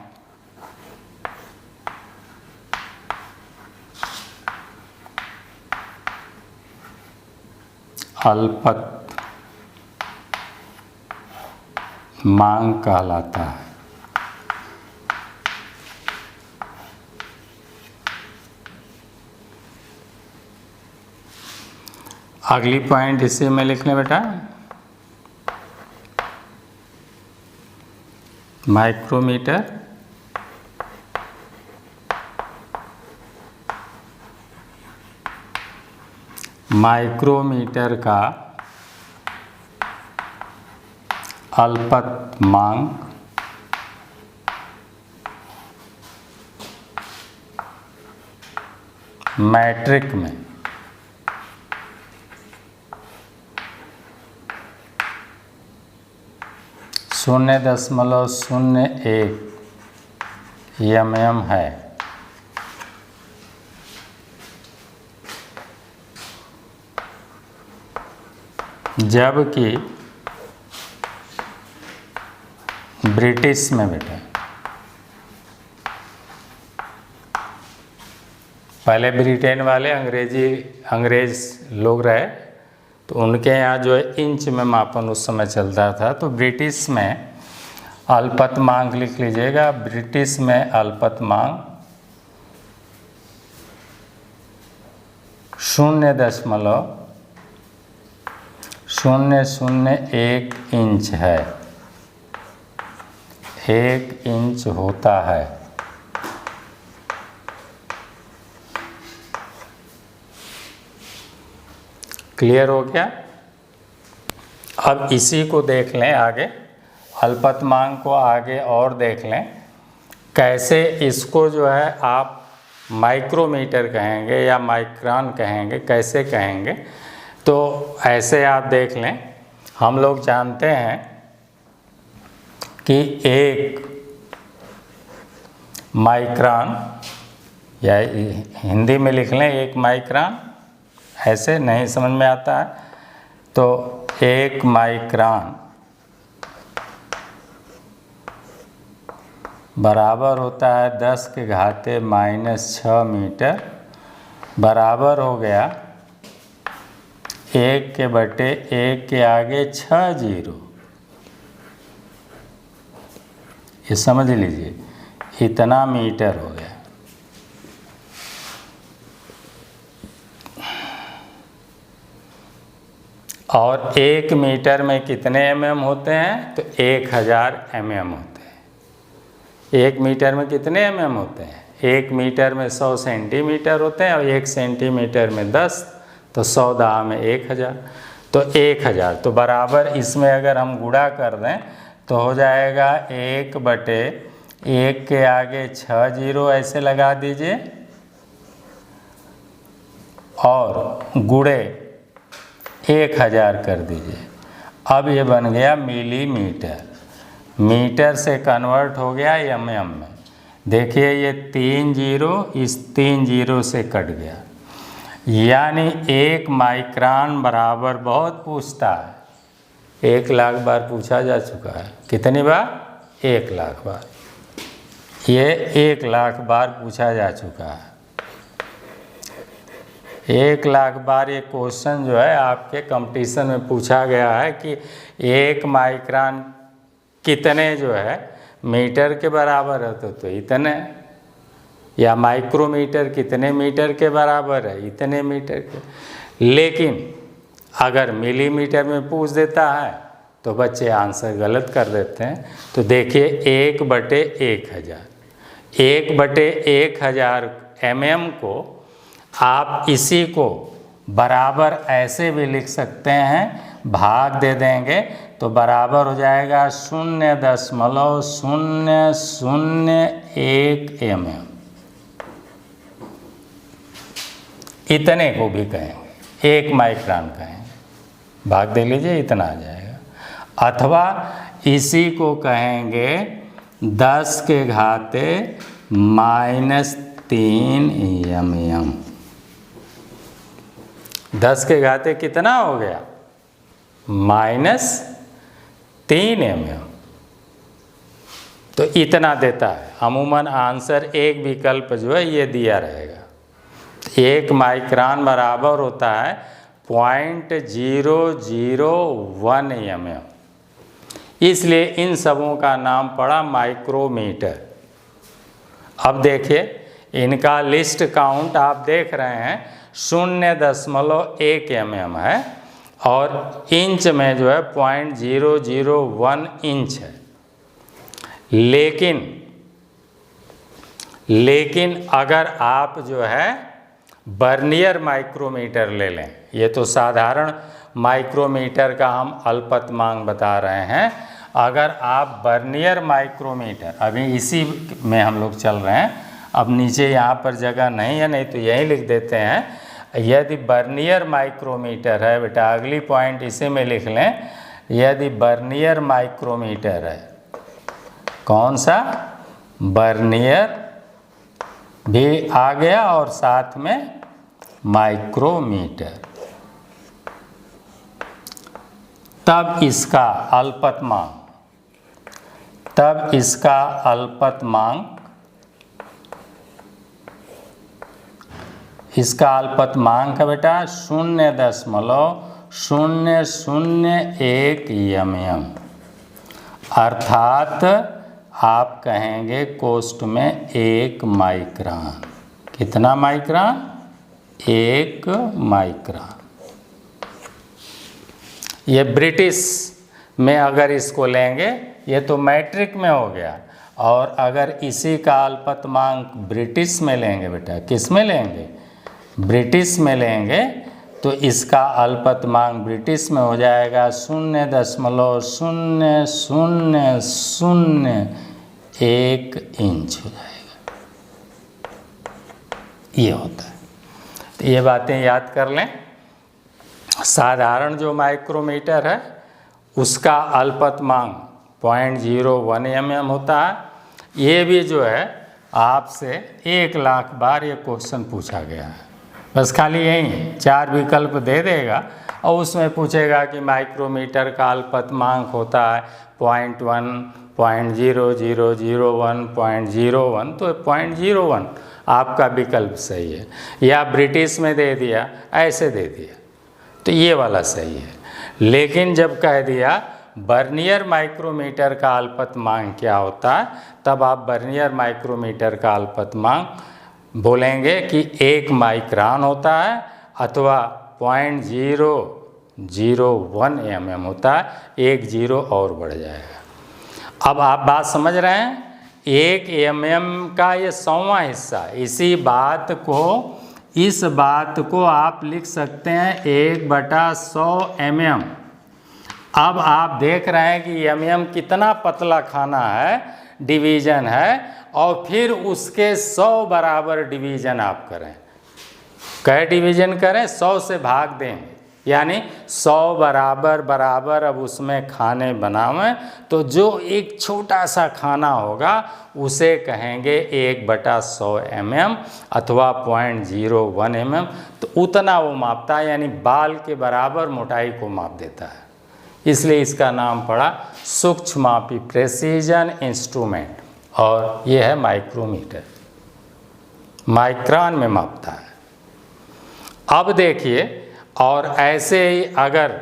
अल्पतमांक कहलाता है। अगली पॉइंट इसी में लिख लें बेटा, माइक्रोमीटर का अल्पतमांक मैट्रिक में 0.01 mm है। जबकि ब्रिटिश में बेटा पहले ब्रिटेन वाले अंग्रेज लोग रहे, तो उनके यहाँ जो है इंच में मापन उस समय चलता था। तो ब्रिटिश में अल्पतमांक लिख लीजिएगा, ब्रिटिश में अल्पतमांक 0.001 इंच है, 1 इंच होता है। क्लियर हो गया? अब इसी को देख लें आगे, अल्पतमांक को आगे और देख लें, कैसे इसको जो है आप माइक्रोमीटर कहेंगे या माइक्रोन कहेंगे, कैसे कहेंगे। तो ऐसे आप देख लें, हम लोग जानते हैं कि एक माइक्रोन, या हिंदी में लिख लें 1 माइक्रोन, ऐसे नहीं समझ में आता है तो 1 माइक्रोन बराबर होता है 10⁻⁻6 मीटर, बराबर हो गया 1/1 के आगे 6 जीरो। ये समझ लीजिए, इतना मीटर हो गया। और 1 मीटर में कितने mm होते हैं? तो 1000 mm होते हैं। 1 मीटर में कितने mm होते हैं? 1 मीटर में 100 सेंटीमीटर होते हैं, और 1 सेंटीमीटर में 10, तो 100 दाह में 1000, तो 1000। तो बराबर इसमें अगर हम गुणा कर दें तो हो जाएगा 1/1 के आगे 6 जीरो ऐसे लगा दीजिए, और गुणे 1000 कर दीजिए। अब ये बन गया मिलीमीटर, मीटर से कन्वर्ट हो गया mm में। देखिए ये 3 जीरो इस 3 जीरो से कट गया, यानी 1 माइक्रोन बराबर, बहुत पूछता है, 1 लाख बार पूछा जा चुका है। कितनी बार? 1 लाख बार। ये 1 लाख बार पूछा जा चुका है। 1 लाख बार ये क्वेश्चन जो है आपके कंपटीशन में पूछा गया है कि 1 माइक्रोन कितने जो है मीटर के बराबर है, तो इतने, या माइक्रोमीटर कितने मीटर के बराबर है, इतने मीटर के। लेकिन अगर मिलीमीटर में पूछ देता है तो बच्चे आंसर गलत कर देते हैं। तो देखिए 1/1000, 1/1000 mm को आप इसी को बराबर ऐसे भी लिख सकते हैं, भाग दे देंगे तो बराबर हो जाएगा 0.001 mm। इतने को भी कहेंगे, 1 माइक्रोन कहेंगे, भाग दे लीजिए, इतना आ जाएगा। अथवा इसी को कहेंगे 10⁻³ mm। 10⁻³ कितना हो गया? -3 mm। तो इतना देता है। अमूमन आंसर एक विकल्प जो है ये दिया रहेगा। 1 माइक्रोन बराबर होता है 0.001 mm। इसलिए इन सबों का नाम पड़ा माइक्रोमीटर। अब देखिए इनका लिस्ट काउंट आप देख रहे हैं 0.1 mm है, और इंच में जो है 0.001 इंच है। लेकिन अगर आप जो है वर्नियर माइक्रोमीटर ले लें, ये तो साधारण माइक्रोमीटर का हम अल्पतमांक बता रहे हैं। अगर आप वर्नियर माइक्रोमीटर, अभी इसी में हम लोग चल रहे हैं, अब नीचे यहाँ पर जगह नहीं है, नहीं तो यहीं लिख देते हैं। यदि वर्नियर माइक्रोमीटर है, बेटा अगली पॉइंट इसी में लिख लें, यदि वर्नियर माइक्रोमीटर है, कौन सा? वर्नियर भी आ गया और साथ में माइक्रोमीटर, तब इसका इसका अल्पतमांक है बेटा 0.001 mm, अर्थात आप कहेंगे कोष्ठ में 1 माइक्रोन। कितना माइक्रोन? 1 माइक्रोन। ये ब्रिटिश में अगर इसको लेंगे, ये तो मैट्रिक में हो गया, और अगर इसी का अल्पतमांक ब्रिटिश में लेंगे बेटा, किस में लेंगे? ब्रिटिश में लेंगे, तो इसका अल्पतमांक ब्रिटिश में हो जाएगा 0.0001 इंच हो जाएगा। ये होता है। तो ये बातें याद कर लें। साधारण जो माइक्रोमीटर है उसका अल्पतमांक 0.01 mm होता है। ये भी जो है आपसे 1,00,000 बार ये क्वेश्चन पूछा गया है। बस खाली यही 4 विकल्प दे देगा और उसमें पूछेगा कि माइक्रोमीटर का अल्पतमांक होता है 0.1, 0.0001, 0.01, तो 0.01 आपका विकल्प सही है। या ब्रिटिश में दे दिया, ऐसे दे दिया, तो ये वाला सही है। लेकिन जब कह दिया वर्नियर माइक्रोमीटर का अल्पतमांक क्या होता है, तब आप वर्नियर माइक्रोमीटर का अल्पतमांक बोलेंगे कि 1 माइक्रोन होता है अथवा 0.001 mm होता है। 1 0 और बढ़ जाएगा। अब आप बात समझ रहे हैं? 1 mm का ये 100वां हिस्सा। इस बात को आप लिख सकते हैं 1/100 mm। अब आप देख रहे हैं कि mm कितना पतला खाना है, डिवीज़न है, और फिर उसके 100 बराबर डिवीज़न आप करें। कै डिवीज़न करें? 100 से भाग देंगे, यानी 100 बराबर अब उसमें खाने बनावें, तो जो एक छोटा सा खाना होगा उसे कहेंगे 1/100 mm अथवा 0.01 mm। तो उतना वो मापता है, यानी बाल के बराबर मोटाई को माप देता है। इसलिए इसका नाम पड़ा सूक्ष्ममापी, प्रेसीजन इंस्ट्रूमेंट, और ये है माइक्रोमीटर। माइक्रोन में मापता है। अब देखिए, और ऐसे ही अगर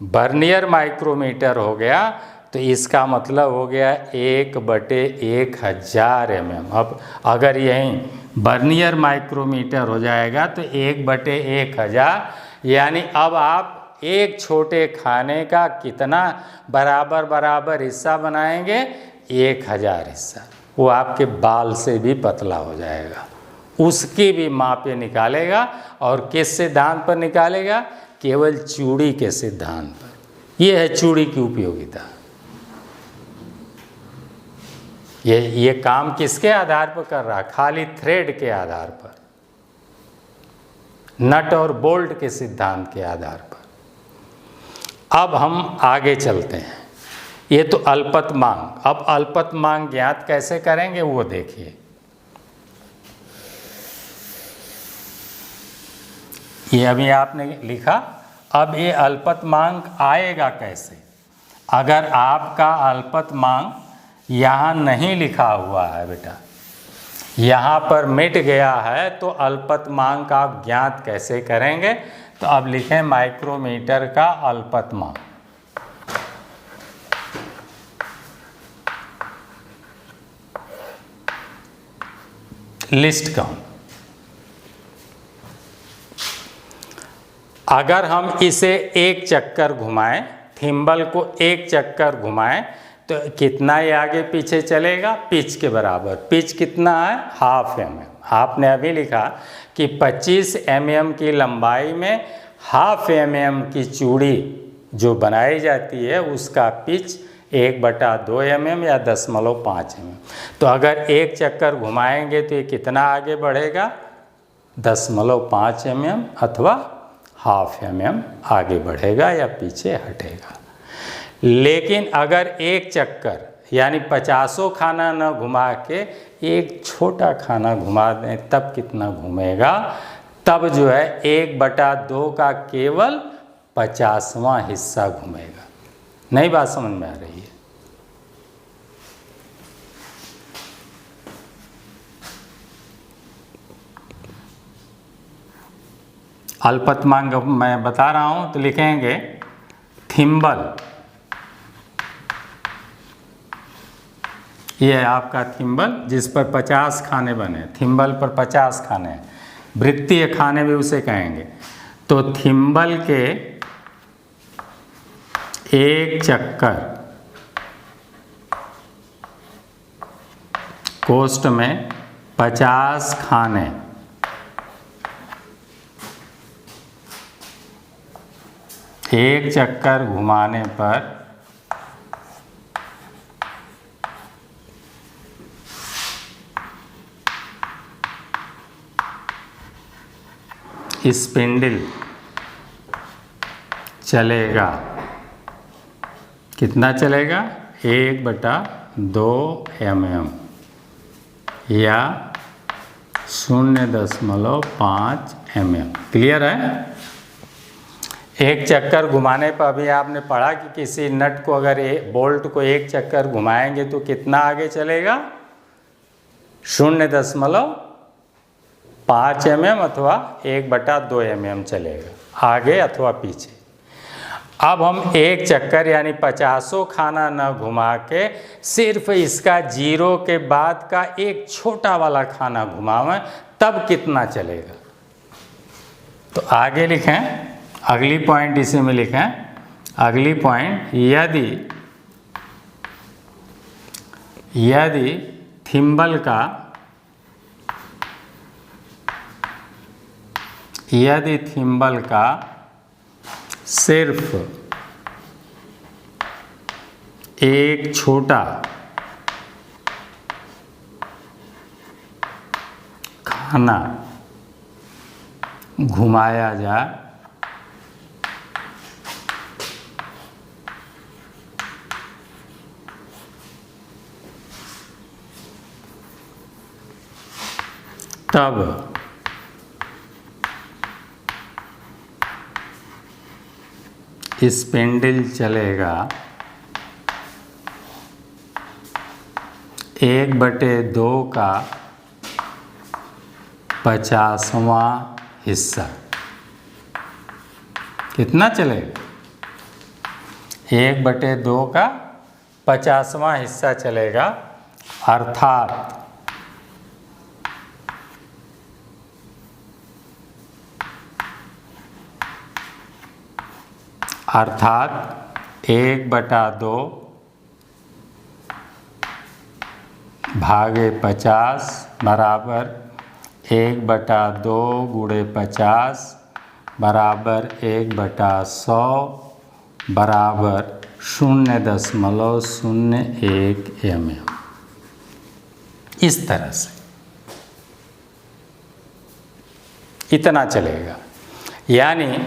वर्नियर माइक्रोमीटर हो गया तो इसका मतलब हो गया 1/1000 mm। अब अगर यहीं वर्नियर माइक्रोमीटर हो जाएगा तो 1/1000, यानी अब आप एक छोटे खाने का कितना बराबर हिस्सा बनाएंगे? 1000 हिस्सा। वो आपके बाल से भी पतला हो जाएगा। उसकी भी मापें निकालेगा, और किस सिद्धांत पर निकालेगा? केवल चूड़ी के सिद्धांत पर। ये है चूड़ी की उपयोगिता। ये काम किसके आधार पर कर रहा? खाली थ्रेड के आधार पर, नट और बोल्ट के सिद्धांत के आधार पर। अब हम आगे चलते हैं। ये तो अल्पतमांक। अब अल्पतमांक ज्ञात कैसे करेंगे वो देखिए। ये अभी आपने लिखा। अब ये अल्पतमांक आएगा कैसे? अगर आपका अल्पतमांक यहाँ नहीं लिखा हुआ है बेटा, यहाँ पर मिट गया है, तो अल्पतमांक आप ज्ञात कैसे करेंगे? तो अब लिखें माइक्रोमीटर का अल्पतमांक। List count. अगर हम इसे एक चक्कर घुमाएं, थिम्बल को एक चक्कर घुमाएं, तो कितना ये आगे पीछे चलेगा? पिच के बराबर। पिच कितना है? 1/2 mm। आपने अभी लिखा कि 25 mm की लंबाई में 1/2 mm की चूड़ी जो बनाई जाती है उसका पिच 1/2 mm या 0.5 mm। तो अगर एक चक्कर घुमाएंगे तो ये कितना आगे बढ़ेगा? 0.5 mm अथवा 1/2 mm आगे बढ़ेगा या पीछे हटेगा। लेकिन अगर एक चक्कर यानी 50 खाना न घुमा के एक छोटा खाना घुमा दें, तब कितना घूमेगा? तब जो है 1/2 का केवल 50वां हिस्सा घूमेगा। नई बात समझ में आ रही है? अल्पतमांक मैं बता रहा हूँ तो लिखेंगे थिम्बल, ये है आपका थिम्बल जिस पर 50 खाने बने, थिम्बल पर 50 खाने हैं, वृत्तीय खाने भी उसे कहेंगे। तो थिम्बल के एक चक्कर कोष्ठ में 50 खाने, एक चक्कर घुमाने पर स्पिंडल चलेगा, कितना चलेगा? 1/2 mm या 0.5 mm। क्लियर है? एक चक्कर घुमाने पर अभी आपने पढ़ा कि किसी नट को अगर बोल्ट को एक चक्कर घुमाएंगे तो कितना आगे चलेगा? 0.5 mm अथवा 1/2 mm चलेगा, आगे अथवा पीछे। अब हम एक चक्कर यानी 50 खाना न घुमा के सिर्फ इसका 0 के बाद का एक छोटा वाला खाना घुमावें तब कितना चलेगा? तो आगे लिखें, अगली पॉइंट इसी में लिखें। अगली पॉइंट, यदि थिम्बल का सिर्फ एक छोटा खाना घुमाया जाए तब स्पिंडल चलेगा 1/2 का 50वां हिस्सा। कितना चलेगा? 1/2 का 50वां हिस्सा चलेगा, अर्थात 1/2 भागे 50 बराबर 1/2 गुणे 50 बराबर 1/100 बराबर 0.01 mm। इस तरह से इतना चलेगा। यानी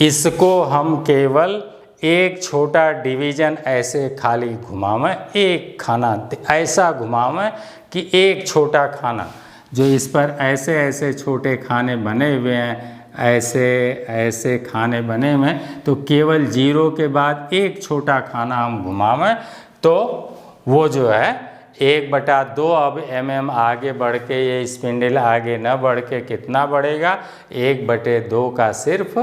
इसको हम केवल एक छोटा डिवीज़न ऐसे खाली घुमावें, एक खाना ऐसा घुमावें कि एक छोटा खाना जो इस पर ऐसे ऐसे छोटे खाने बने हुए हैं, ऐसे ऐसे खाने बने हुए हैं, तो केवल 0 के बाद एक छोटा खाना हम घुमावें तो वो जो है 1/2 अब mm आगे बढ़ के ये स्पिंडल आगे न बढ़ के कितना बढ़ेगा? 1/2 का सिर्फ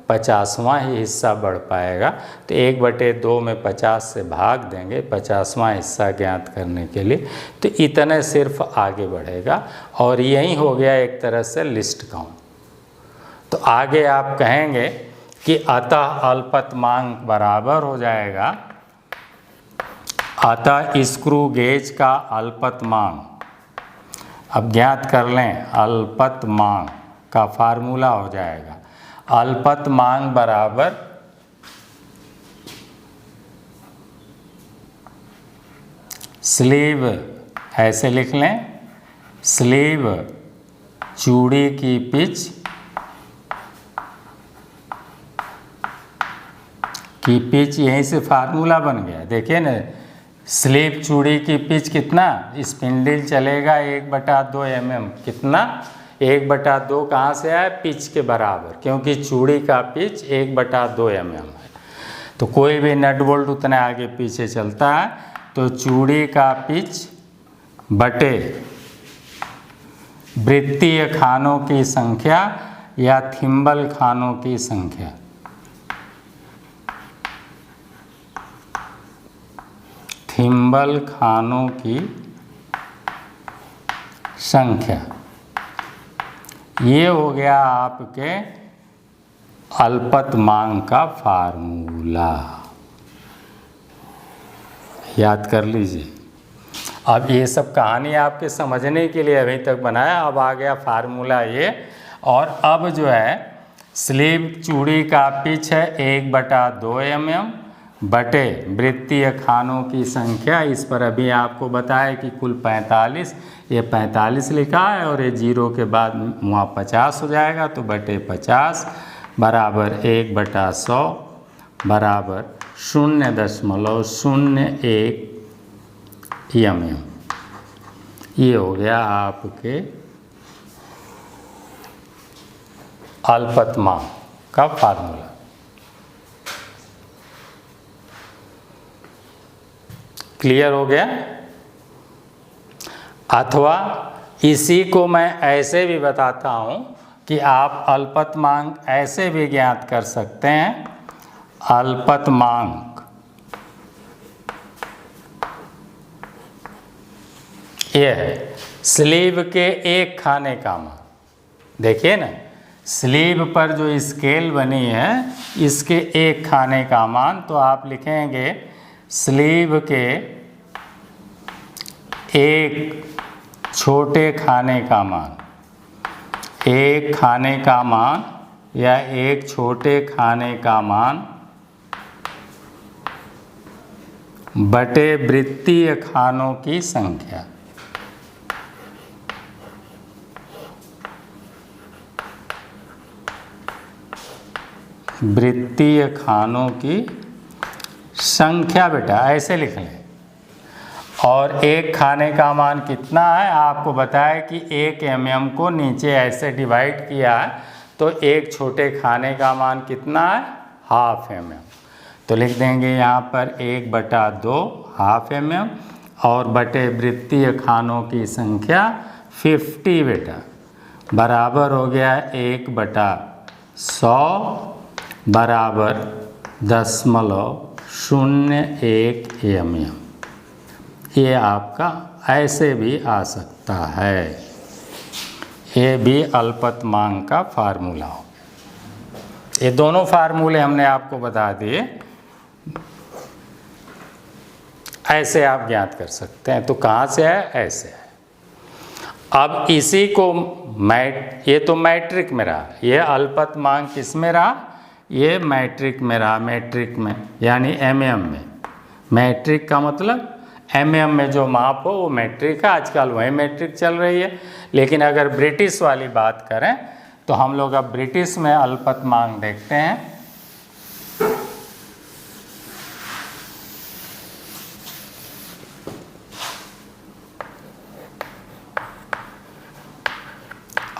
50वां ही हिस्सा बढ़ पाएगा। तो 1/2 में 50 से भाग देंगे 50वां हिस्सा ज्ञात करने के लिए, तो इतने सिर्फ आगे बढ़ेगा। और यही हो गया एक तरह से लिस्ट काउंट। तो आगे आप कहेंगे कि अतः अल्पतमांक बराबर हो जाएगा, अतः स्क्रू गेज का अल्पतमांक। अब ज्ञात कर लें, अल्पतमांक का फार्मूला हो जाएगा अल्पतमांक बराबर स्लीव, ऐसे लिख लें, स्लीव चूड़ी की पिच यहीं से फार्मूला बन गया। देखिए ना, स्लीव चूड़ी की पिच कितना? स्पिंडल चलेगा 1/2 mm। कितना? 1/2 कहाँ से आया? पिच के बराबर, क्योंकि चूड़ी का पिच 1/2 mm है। तो कोई भी नट बोल्ट उतने आगे पीछे चलता है, तो चूड़ी का पिच बटे वृत्तीय खानों की संख्या या थिम्बल खानों की संख्या। थिम्बल खानों की संख्या, ये हो गया आपके अल्पतमांक का फार्मूला, याद कर लीजिए। अब ये सब कहानी आपके समझने के लिए अभी तक बनाया, अब आ गया फार्मूला ये। और अब जो है स्लीव चूड़ी का पिच है 1/2 mm बटे वृत्तीय खानों की संख्या। इस पर अभी आपको बताया कि कुल 45, ये 45 लिखा है और ये 0 के बाद वहाँ 50 हो जाएगा, तो बटे 50 बराबर 1/100 बराबर 0.01 mm। ये हो गया आपके अल्पतमांक का फार्मूला। क्लियर हो गया? अथवा इसी को मैं ऐसे भी बताता हूँ कि आप अल्पतमांक ऐसे भी ज्ञात कर सकते हैं। अल्पतमांक ये है स्लीव के एक खाने का मान। देखिए ना, स्लीव पर जो स्केल बनी है इसके एक खाने का मान, तो आप लिखेंगे स्लीव के एक छोटे खाने का मान, एक खाने का मान या एक छोटे खाने का मान बटे वृत्तीय खानों की संख्या। वृत्तीय खानों की संख्या बेटा ऐसे लिख लें। और एक खाने का मान कितना है, आपको बताया कि 1 mm को नीचे ऐसे डिवाइड किया है, तो एक छोटे खाने का मान कितना है, 1/2 mm। तो लिख देंगे यहाँ पर 1/2 1/2 mm और बटे वृत्तीय खानों की संख्या 50 बेटा बराबर हो गया 1/100 बराबर 0.01 mm। ये आपका ऐसे भी आ सकता है, ये भी अल्पतमांक का फार्मूला हो। ये दोनों फार्मूले हमने आपको बता दिए, ऐसे आप ज्ञात कर सकते हैं। तो कहाँ से है, ऐसे है। अब इसी को ये तो मैट्रिक में रहा, ये अल्पतमांक किस में रहा, ये मैट्रिक में रहा, मैट्रिक में यानी mm में। मैट्रिक का मतलब mm में जो माप हो वो मैट्रिक है, आजकल वही मैट्रिक चल रही है। लेकिन अगर ब्रिटिश वाली बात करें तो हम लोग अब ब्रिटिश में अल्पतमांक देखते हैं।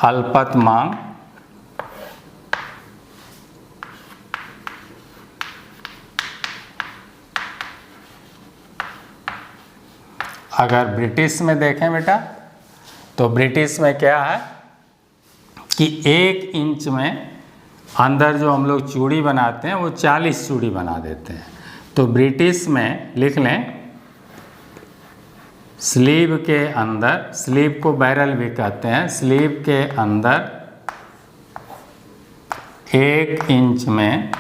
अल्पतमांक अगर ब्रिटिश में देखें बेटा, तो ब्रिटिश में क्या है कि 1 इंच में अंदर जो हम लोग चूड़ी बनाते हैं वो 40 चूड़ी बना देते हैं। तो ब्रिटिश में लिख लें, स्लीव के अंदर, स्लीव को बैरल भी कहते हैं, स्लीव के अंदर 1 इंच में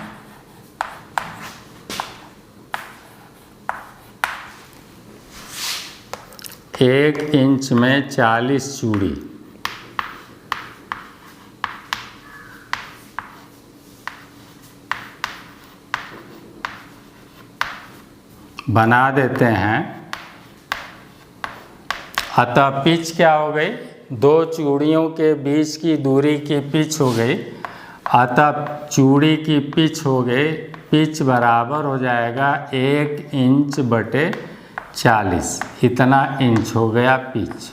1 इंच में 40 चूड़ी बना देते हैं। अतः पिच क्या हो गई, 2 चूड़ियों के बीच की दूरी की पिच हो गई। अतः चूड़ी की पिच हो गई, पिच बराबर हो जाएगा 1 इंच बटे 40, इतना इंच हो गया पिच।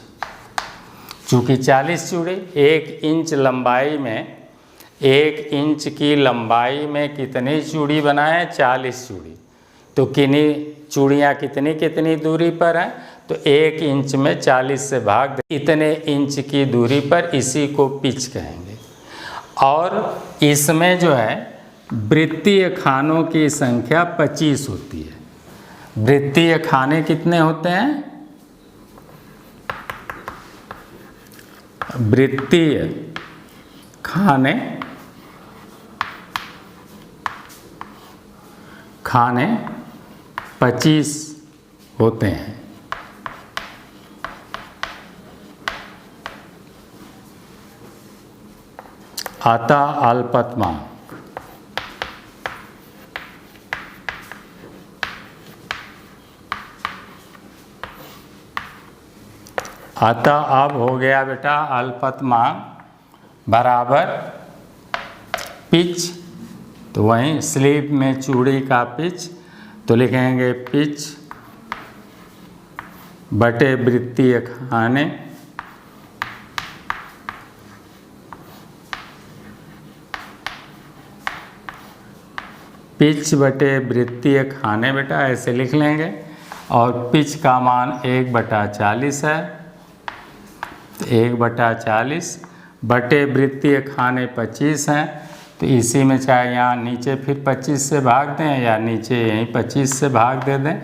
चूँकि 40 चूड़ी 1 इंच लंबाई में, 1 इंच की लंबाई में कितनी चूड़ी बनाए, 40 चूड़ी। तो किन्हीं चूड़ियाँ कितनी कितनी दूरी पर हैं, तो 1 इंच में 40 से भाग दे, इतने इंच की दूरी पर, इसी को पिच कहेंगे। और इसमें जो है वृत्तीय खानों की संख्या 25 होती है। वृत्तीय खाने कितने होते हैं? वृत्तीय खाने 25 होते हैं। अतः अल्पतमांक अतः अब हो गया बेटा अल्पतमांक बराबर पिच, तो वहीं स्लीप में चूड़ी का पिच, तो लिखेंगे पिच बटे वृत्तीय खाने पिच बटे वृत्तीय खाने बेटा ऐसे लिख लेंगे। और पिच का मान 1/40 है, 1/40 बटे वृत्तीय खाने 25 हैं, तो इसी में चाहे यहाँ नीचे फिर 25 से भाग दें या नीचे यहीं 25 से भाग दे दें,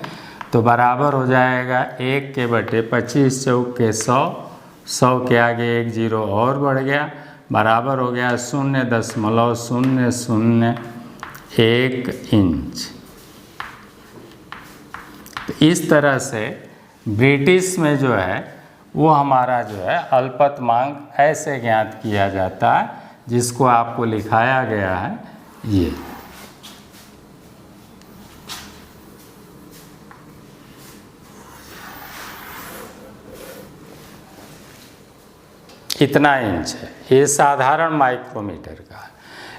तो बराबर हो जाएगा 1 के बटे 25 चौक के 100, 100 के आगे 1 0 और बढ़ गया, बराबर हो गया 0.001 इंच। तो इस तरह से ब्रिटिश में जो है वो हमारा जो है अल्पतमांक ऐसे ज्ञात किया जाता है, जिसको आपको लिखाया गया है ये। इतना इंच है, ये साधारण माइक्रोमीटर का है।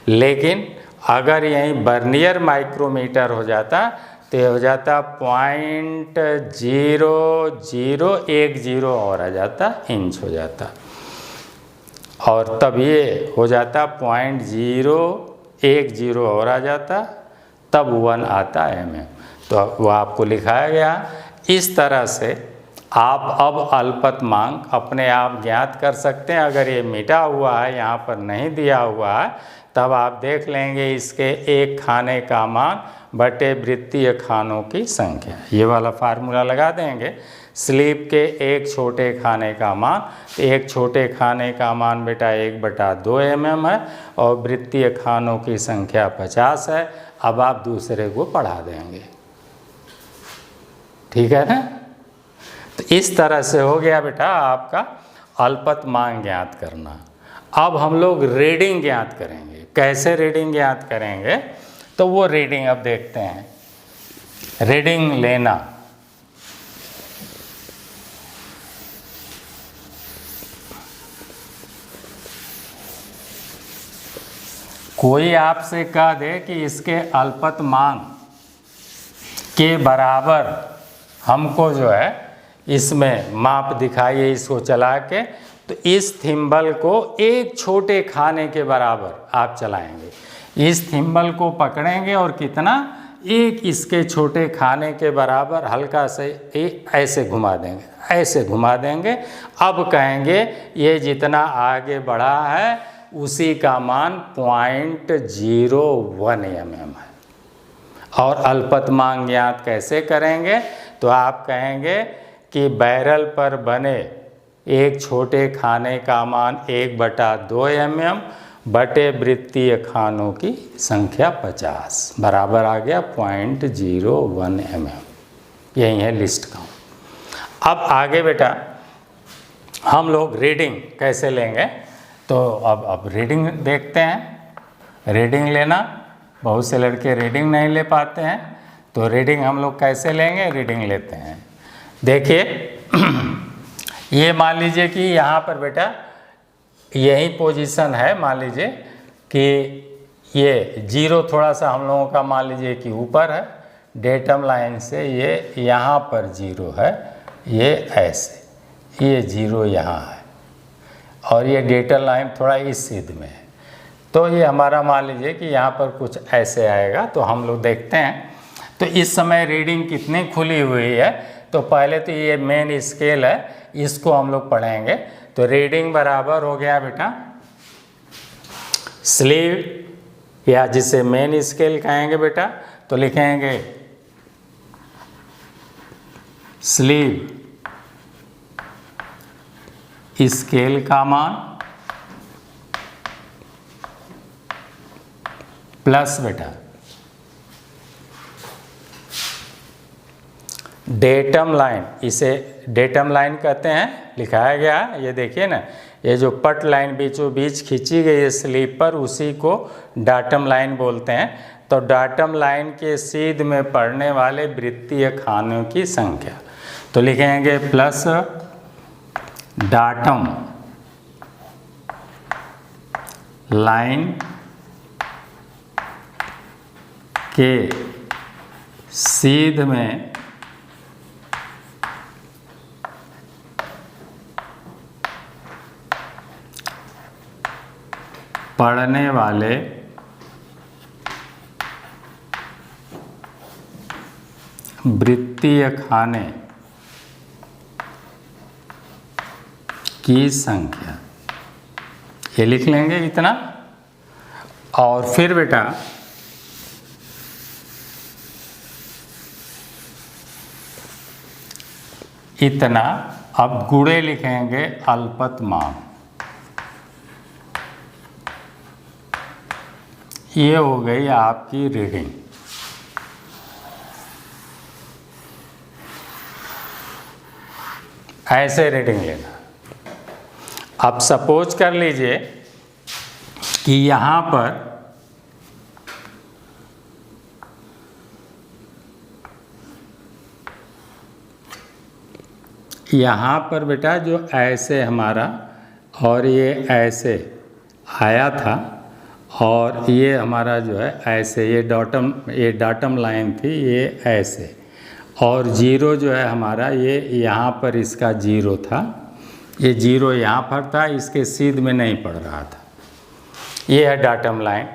लेकिन अगर यहीं वर्नियर माइक्रोमीटर हो जाता तो ये हो जाता 0.0010 और आ जाता, इंच हो जाता, और तब ये हो जाता 0.010 और आ जाता, तब 1 आता mm। तो वो आपको लिखाया गया। इस तरह से आप अब अल्पतमांक अपने आप ज्ञात कर सकते हैं। अगर ये मिटा हुआ है, यहाँ पर नहीं दिया हुआ है, तब आप देख लेंगे इसके एक खाने का मान बटे वृत्तीय खानों की संख्या, ये वाला फार्मूला लगा देंगे। स्लीप के एक छोटे खाने का मान, एक छोटे खाने का मान बेटा 1/2 mm है, और वृत्तीय खानों की संख्या 50 है। अब आप दूसरे को पढ़ा देंगे, ठीक है ना। तो इस तरह से हो गया बेटा आपका अल्पतमांक ज्ञात करना। अब हम लोग रीडिंग ज्ञात करेंगे। कैसे रीडिंग ज्ञात करेंगे, तो वो रीडिंग अब देखते हैं। रीडिंग लेना, कोई आपसे कह दे कि इसके अल्पतमांक के बराबर हमको जो है इसमें माप दिखाइए, इसको चला के, तो इस थिम्बल को एक छोटे खाने के बराबर आप चलाएंगे। इस थिम्बल को पकड़ेंगे और कितना, एक इसके छोटे खाने के बराबर हल्का से ऐसे घुमा देंगे, ऐसे घुमा देंगे। अब कहेंगे ये जितना आगे बढ़ा है उसी का मान 0.01 mm है। और अल्पतमांक ज्ञात कैसे करेंगे, तो आप कहेंगे कि बैरल पर बने एक छोटे खाने का मान 1/2 mm बटे वृत्तीय खानों की संख्या 50 बराबर आ गया 0.01 mm। यही है लिस्ट काउंट। अब आगे बेटा हम लोग रीडिंग कैसे लेंगे, तो अब रीडिंग देखते हैं। रीडिंग लेना, बहुत से लड़के रीडिंग नहीं ले पाते हैं, तो रीडिंग हम लोग कैसे लेंगे, रीडिंग लेते हैं। देखिए ये मान लीजिए कि यहाँ पर बेटा यही पोजीशन है, मान लीजिए कि ये 0 थोड़ा सा हम लोगों का मान लीजिए कि ऊपर है, डेटम लाइन से ये यहाँ पर 0 है, ये ऐसे, ये 0 यहाँ है, और ये डेटम लाइन थोड़ा इस सीध में है। तो ये हमारा मान लीजिए कि यहाँ पर कुछ ऐसे आएगा। तो हम लोग देखते हैं, तो इस समय रीडिंग कितनी खुली हुई है, तो पहले तो ये मेन स्केल है, इसको हम लोग पढ़ेंगे। तो रीडिंग बराबर हो गया बेटा स्लीव या जिसे मेन स्केल कहेंगे बेटा, तो लिखेंगे स्लीव स्केल का मान प्लस बेटा डेटम लाइन, इसे डेटम लाइन कहते हैं, लिखाया गया है, ये देखिए ना, ये जो पट लाइन बीचों बीच खींची गई है स्लीव पर, उसी को डाटम लाइन बोलते हैं। तो डाटम लाइन के सीध में पड़ने वाले वृत्तीय खानों की संख्या, तो लिखेंगे प्लस डाटम लाइन के सीध में पड़ने वाले वृत्तीय खाने की संख्या, ये लिख लेंगे इतना। और फिर बेटा इतना, अब गुणे लिखेंगे अल्पतमांक, ये हो गई आपकी रीडिंग। ऐसे रीडिंग लेना। अब सपोज कर लीजिए कि यहाँ पर बेटा जो ऐसे हमारा और ये ऐसे आया था, और ये हमारा जो है ऐसे, ये डाटम लाइन थी, ये ऐसे, और जीरो जो है हमारा ये यहाँ पर इसका जीरो था, ये जीरो यहाँ पर था, इसके सीध में नहीं पड़ रहा था, ये है डाटम लाइन।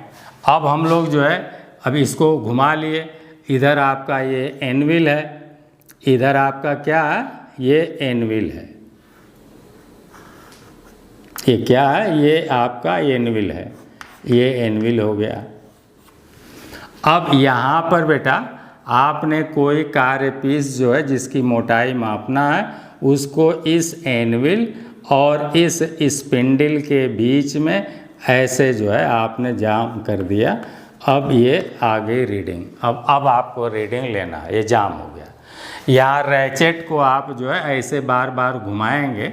अब हम लोग जो है अब इसको घुमा लिए, इधर आपका ये एनविल है, इधर आपका क्या है, ये एनविल है, ये क्या है, ये आपका एनविल है, ये एनविल हो गया। अब यहाँ पर बेटा आपने कोई कार्य पीस जो है जिसकी मोटाई मापना है, उसको इस एनविल और इस स्पिंडल के बीच में ऐसे जो है आपने जाम कर दिया। अब ये आ गई रीडिंग। अब आपको रीडिंग लेना है, ये जाम हो गया। यहाँ रैचेट को आप जो है ऐसे बार बार घुमाएंगे,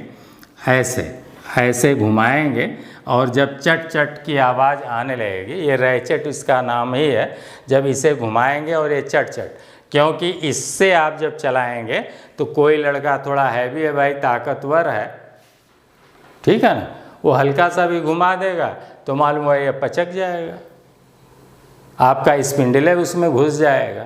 ऐसे घुमाएंगे, और जब चट चट की आवाज़ आने लगेगी, ये रैचेट इसका नाम ही है, जब इसे घुमाएंगे और ये चट चट, क्योंकि इससे आप जब चलाएंगे तो कोई लड़का थोड़ा हैवी है भाई, ताकतवर है, ठीक है ना, वो हल्का सा भी घुमा देगा तो मालूम है ये पचक जाएगा, आपका स्पिंडल है उसमें घुस जाएगा।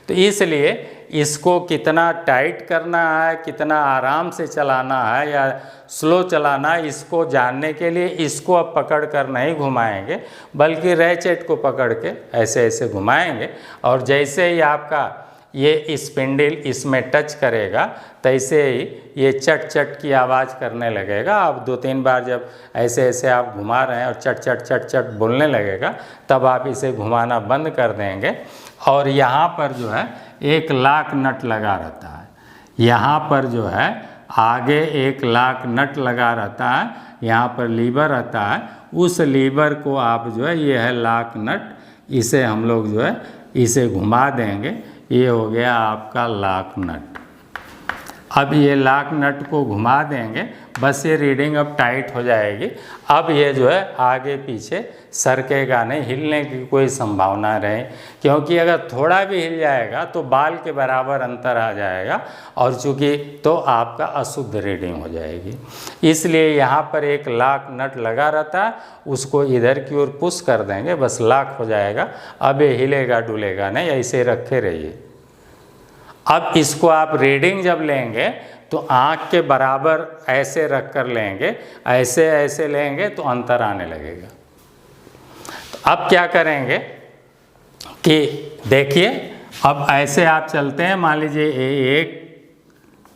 तो इसलिए इसको कितना टाइट करना है, कितना आराम से चलाना है या स्लो चलाना है, इसको जानने के लिए इसको अब पकड़ कर नहीं घुमाएंगे, बल्कि रैचेट को पकड़ के ऐसे ऐसे घुमाएंगे, और जैसे ही आपका ये स्पिंडल इसमें टच करेगा तैसे ही ये चट चट की आवाज़ करने लगेगा। आप 2-3 बार जब ऐसे ऐसे आप घुमा रहे हैं और चट चट चट चट बोलने लगेगा, तब आप इसे घुमाना बंद कर देंगे। और यहाँ पर जो है एक लाक नट लगा रहता है, यहाँ पर जो है आगे एक लाक नट लगा रहता है, यहाँ पर लीवर रहता है, उस लीवर को आप जो है, ये है लाक नट, इसे हम लोग जो है इसे घुमा देंगे, ये हो गया आपका लाक नट। अब ये लाक नट को घुमा देंगे, बस ये रीडिंग अब टाइट हो जाएगी। अब ये जो है आगे पीछे सरकेगा नहीं, हिलने की कोई संभावना रहे, क्योंकि अगर थोड़ा भी हिल जाएगा तो बाल के बराबर अंतर आ जाएगा, और चूँकि तो आपका अशुद्ध रीडिंग हो जाएगी। इसलिए यहाँ पर एक लाक नट लगा रहता है, उसको इधर की ओर पुश कर देंगे, बस लाक हो जाएगा। अब ये हिलेगा डुलेगा नहीं, ऐसे रखे रहिए। अब इसको आप रीडिंग जब लेंगे तो आँख के बराबर ऐसे रख कर लेंगे, ऐसे ऐसे लेंगे तो अंतर आने लगेगा। तो अब क्या करेंगे कि देखिए, अब ऐसे आप चलते हैं, मान लीजिए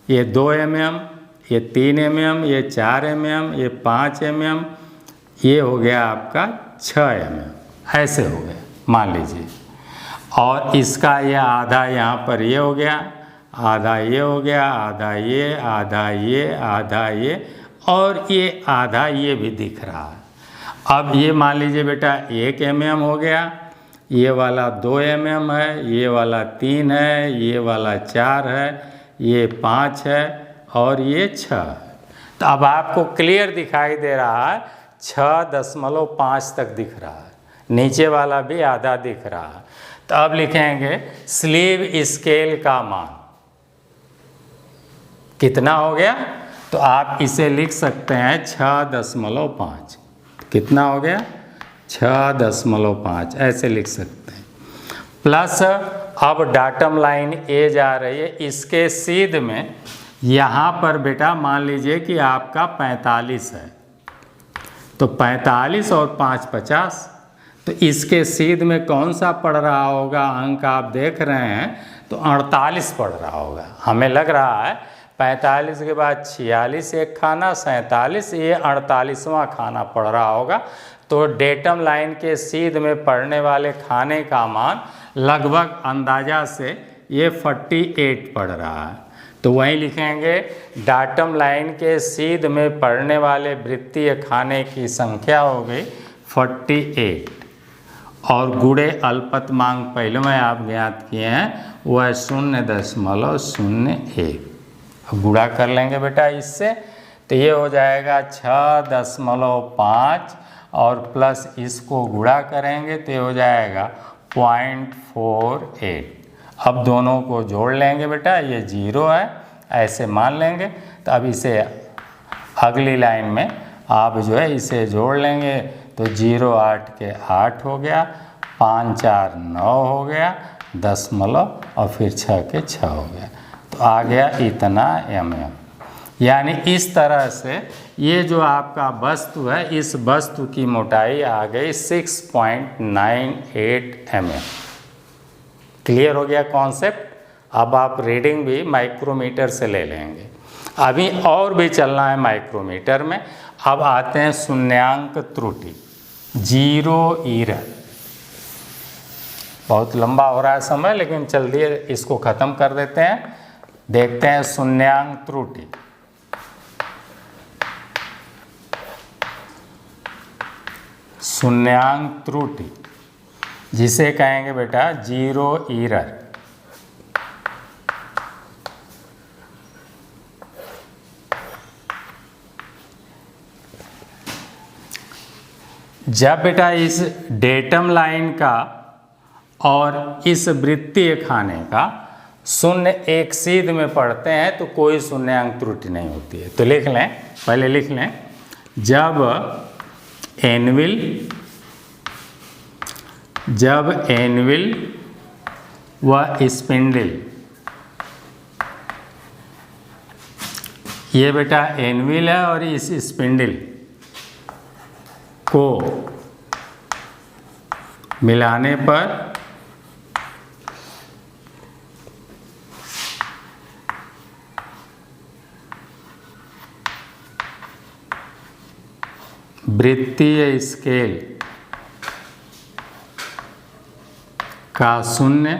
ये 2 mm, ये 3 mm, ये 4 mm, ये 5 mm, ये हो गया आपका 6 mm, ऐसे हो गया मान लीजिए। और इसका ये आधा यहाँ पर ये हो गया, आधा ये हो गया, आधा ये, आधा ये, आधा ये, और ये आधा ये भी दिख रहा है। अब ये मान लीजिए बेटा 1 mm हो गया, ये वाला 2 mm है, ये वाला 3 है, ये वाला 4 है, ये 5 है और ये 6 है। तो अब आपको क्लियर दिखाई दे रहा है 6.5 तक दिख रहा है, नीचे वाला भी आधा दिख रहा है। तो अब लिखेंगे स्लीव स्केल का मान कितना हो गया, तो आप इसे लिख सकते हैं 6.5। कितना हो गया 6.5, ऐसे लिख सकते हैं। प्लस अब डाटम लाइन ए जा रही है, इसके सीध में यहाँ पर बेटा मान लीजिए कि आपका 45 है, तो 45 और 5 50, तो इसके सीध में कौन सा पड़ रहा होगा अंक आप देख रहे हैं, तो 48 पड़ रहा होगा। हमें लग रहा है 45 के बाद 46 एक खाना, 47, ये 48वां खाना पड़ रहा होगा। तो डेटम लाइन के सीध में पड़ने वाले खाने का मान लगभग अंदाजा से ये 48 पड़ रहा है। तो वहीं लिखेंगे डाटम लाइन के सीध में पड़ने वाले वृत्तीय खाने की संख्या हो गई 48, और गुणे अल्पतमांक पहले में आप ज्ञात किए हैं वह है 0.01। अब गुणा कर लेंगे बेटा इससे, तो ये हो जाएगा 6.5 और प्लस इसको गुणा करेंगे तो ये हो जाएगा 0.48। अब दोनों को जोड़ लेंगे बेटा, ये 0 है ऐसे मान लेंगे। तो अब इसे अगली लाइन में आप जो है इसे जोड़ लेंगे, तो 0 8 के 8 हो गया, 5 4 9 हो गया, दशमलव और फिर 6 के 6 हो गया, तो आ गया इतना mm। यानी इस तरह से ये जो आपका वस्तु है, इस वस्तु की मोटाई आ गई 6.98 mm। क्लियर हो गया कॉन्सेप्ट। अब आप रीडिंग भी माइक्रोमीटर से ले लेंगे। अभी और भी चलना है माइक्रोमीटर में। अब आते हैं शून्यांक त्रुटि, 0 एरर। बहुत लंबा हो रहा है समय, लेकिन जल्दी इसको ख़त्म कर देते हैं। देखते हैं शून्यांक त्रुटि। शून्यांक त्रुटि जिसे कहेंगे बेटा 0 एरर। जब बेटा इस डेटम लाइन का और इस वृत्तीय खाने का शून्य एक सीध में पढ़ते हैं तो कोई शून्यांक त्रुटि नहीं होती है। तो लिख लें, पहले लिख लें, जब एनविल व स्पिंडल, ये बेटा एनविल है और इस स्पिंडल को मिलाने पर वृत्तीय स्केल का शून्य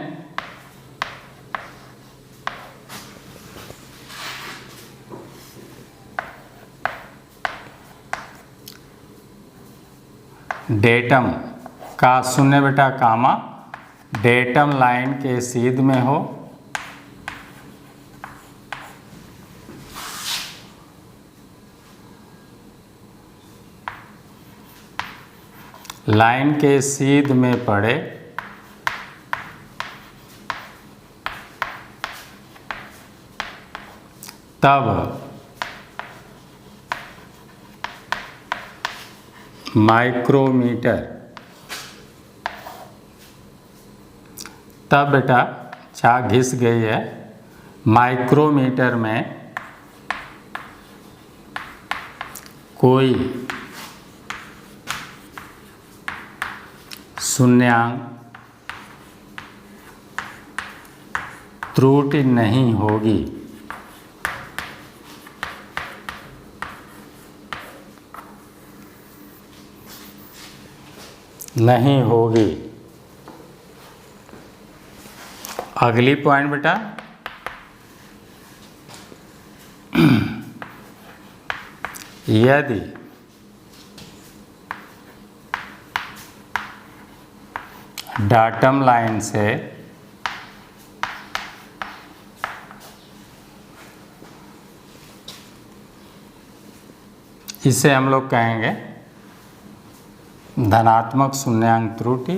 डेटम का शून्य बेटा कामा डेटम लाइन के सीध में हो, लाइन के सीध में पड़े तब माइक्रोमीटर, तब बेटा चा घिस गई है, माइक्रोमीटर में कोई शून्यांक त्रुटि नहीं होगी। नहीं होगी। अगली पॉइंट बेटा, यदि डाटम लाइन से इसे हम लोग कहेंगे धनात्मक शून्यांक त्रुटि,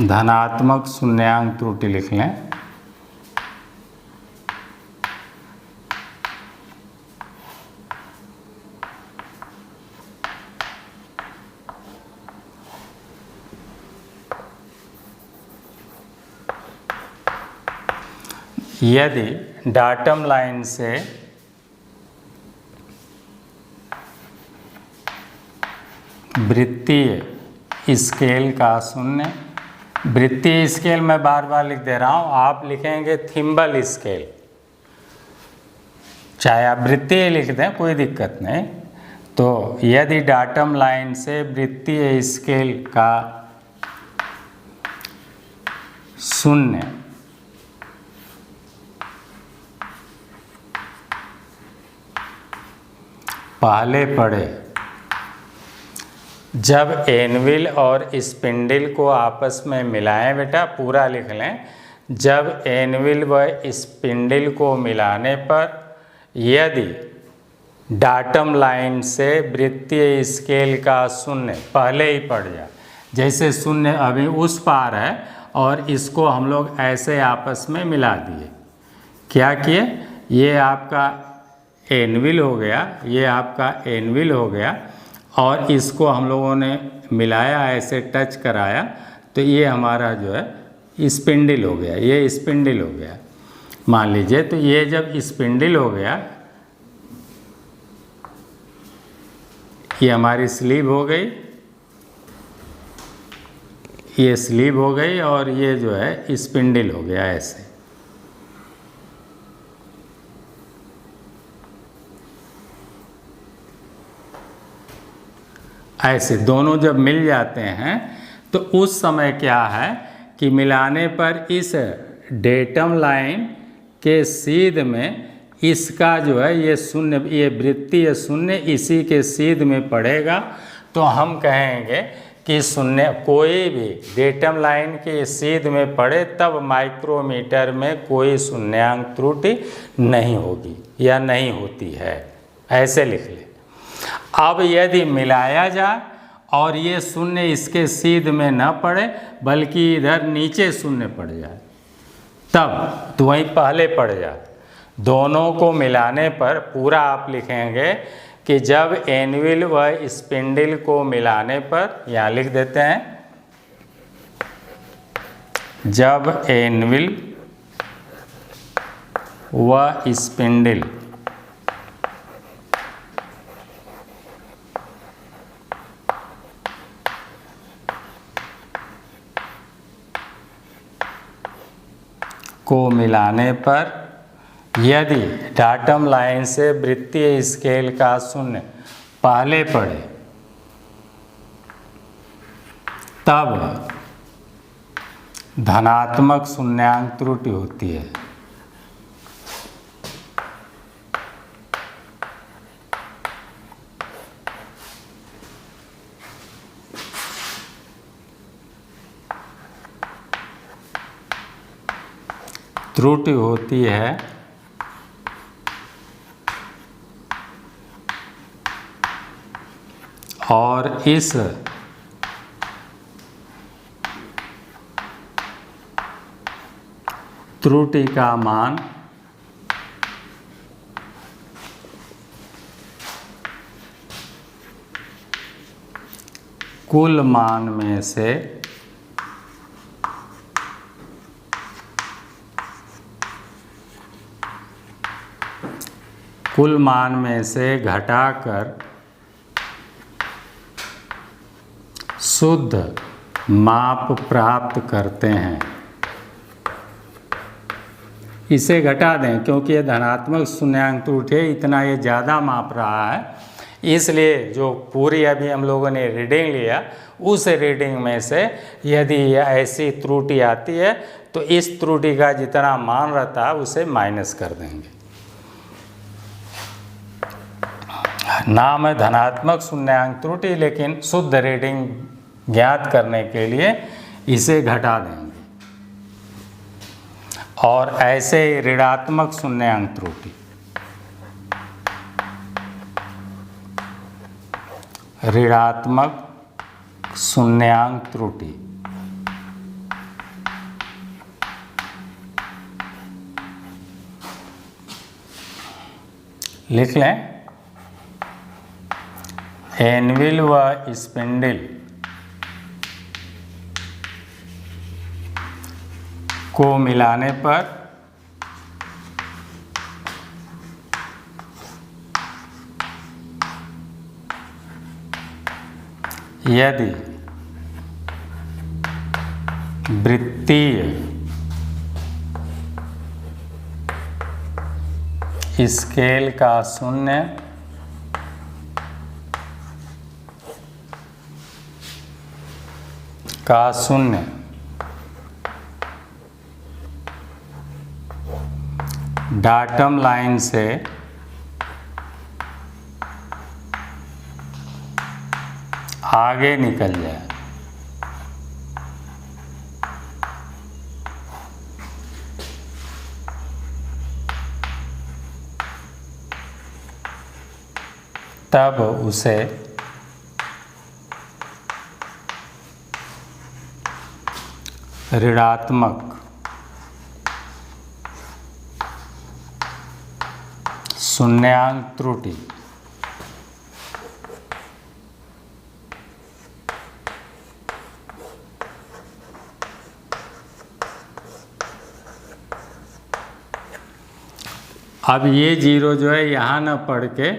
धनात्मक शून्यांक त्रुटि लिख लें। यदि डाटम लाइन से वृत्तीय स्केल का शून्य, वृत्तीय स्केल मैं बार बार लिख दे रहा हूँ, आप लिखेंगे थिम्बल स्केल, चाहे आप वृत्तीय लिख दें कोई दिक्कत नहीं। तो यदि डाटम लाइन से वृत्तीय स्केल का शून्य पहले पड़े, जब एनविल और स्पिंडल को आपस में मिलाएं, बेटा पूरा लिख लें, जब एनविल व स्पिंडल को मिलाने पर यदि डाटम लाइन से वृत्तीय स्केल का शून्य पहले ही पड़ जाए, जैसे शून्य अभी उस पार है और इसको हम लोग ऐसे आपस में मिला दिए, क्या किए, ये आपका एनविल हो गया, ये आपका एनविल हो गया और इसको हम लोगों ने मिलाया, ऐसे टच कराया, तो ये हमारा जो है स्पिंडल हो गया, ये स्पिंडल हो गया मान लीजिए। तो ये जब स्पिंडल हो गया, ये हमारी स्लीव हो गई, ये स्लीव हो गई और ये जो है स्पिंडल हो गया ऐसे। ऐसे दोनों जब मिल जाते हैं तो उस समय क्या है कि मिलाने पर इस डेटम लाइन के सीध में इसका जो है ये शून्य, ये वृत्तीय शून्य इसी के सीध में पड़ेगा। तो हम कहेंगे कि शून्य कोई भी डेटम लाइन के सीध में पड़े तब माइक्रोमीटर में कोई शून्यांक त्रुटि नहीं होगी या नहीं होती है, ऐसे लिख ले। अब यदि मिलाया जाए और ये शून्य इसके सीध में न पड़े बल्कि इधर नीचे शून्य पड़ जाए, तब तो वहीं पहले पड़ जाए। दोनों को मिलाने पर पूरा आप लिखेंगे कि जब एनविल व स्पिंडल को मिलाने पर, यहाँ लिख देते हैं, जब एनविल व स्पिंडल को मिलाने पर यदि डाटम लाइन से वृत्तीय स्केल का शून्य पहले पड़े तब धनात्मक शून्यांक त्रुटि होती है। त्रुटि होती है और इस त्रुटि का मान कुल मान में से घटाकर शुद्ध माप प्राप्त करते हैं। इसे घटा दें क्योंकि ये धनात्मक शून्यांक त्रुटि है, इतना ये ज़्यादा माप रहा है, इसलिए जो पूरी अभी हम लोगों ने रीडिंग लिया उस रीडिंग में से यदि ये ऐसी त्रुटि आती है तो इस त्रुटि का जितना मान रहता है उसे माइनस कर देंगे। नाम है धनात्मक शून्यांक त्रुटि, लेकिन शुद्ध रीडिंग ज्ञात करने के लिए इसे घटा देंगे। और ऐसे ही ऋणात्मक शून्यांक त्रुटि, ऋणात्मक शून्यांक त्रुटि लिख लें। एनविल व स्पिंडल को मिलाने पर यदि वृत्तीय स्केल का शून्य डाटम लाइन से आगे निकल जाए, तब उसे ऋणात्मक शून्यांक त्रुटि अब ये जीरो जो है यहाँ ना पढ़ के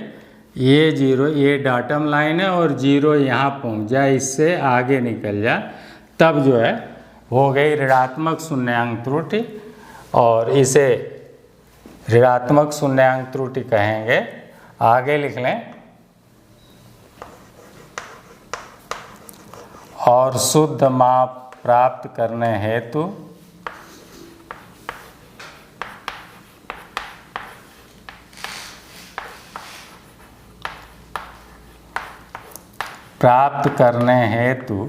ये जीरो, ये डाटम लाइन है और जीरो यहाँ पहुँच जाए, इससे आगे निकल जाए, तब जो है हो गई ऋणात्मक शून्यांक त्रुटि। और इसे ऋणात्मक शून्यांक त्रुटि कहेंगे। आगे लिख लें। और शुद्ध माप प्राप्त करने हेतु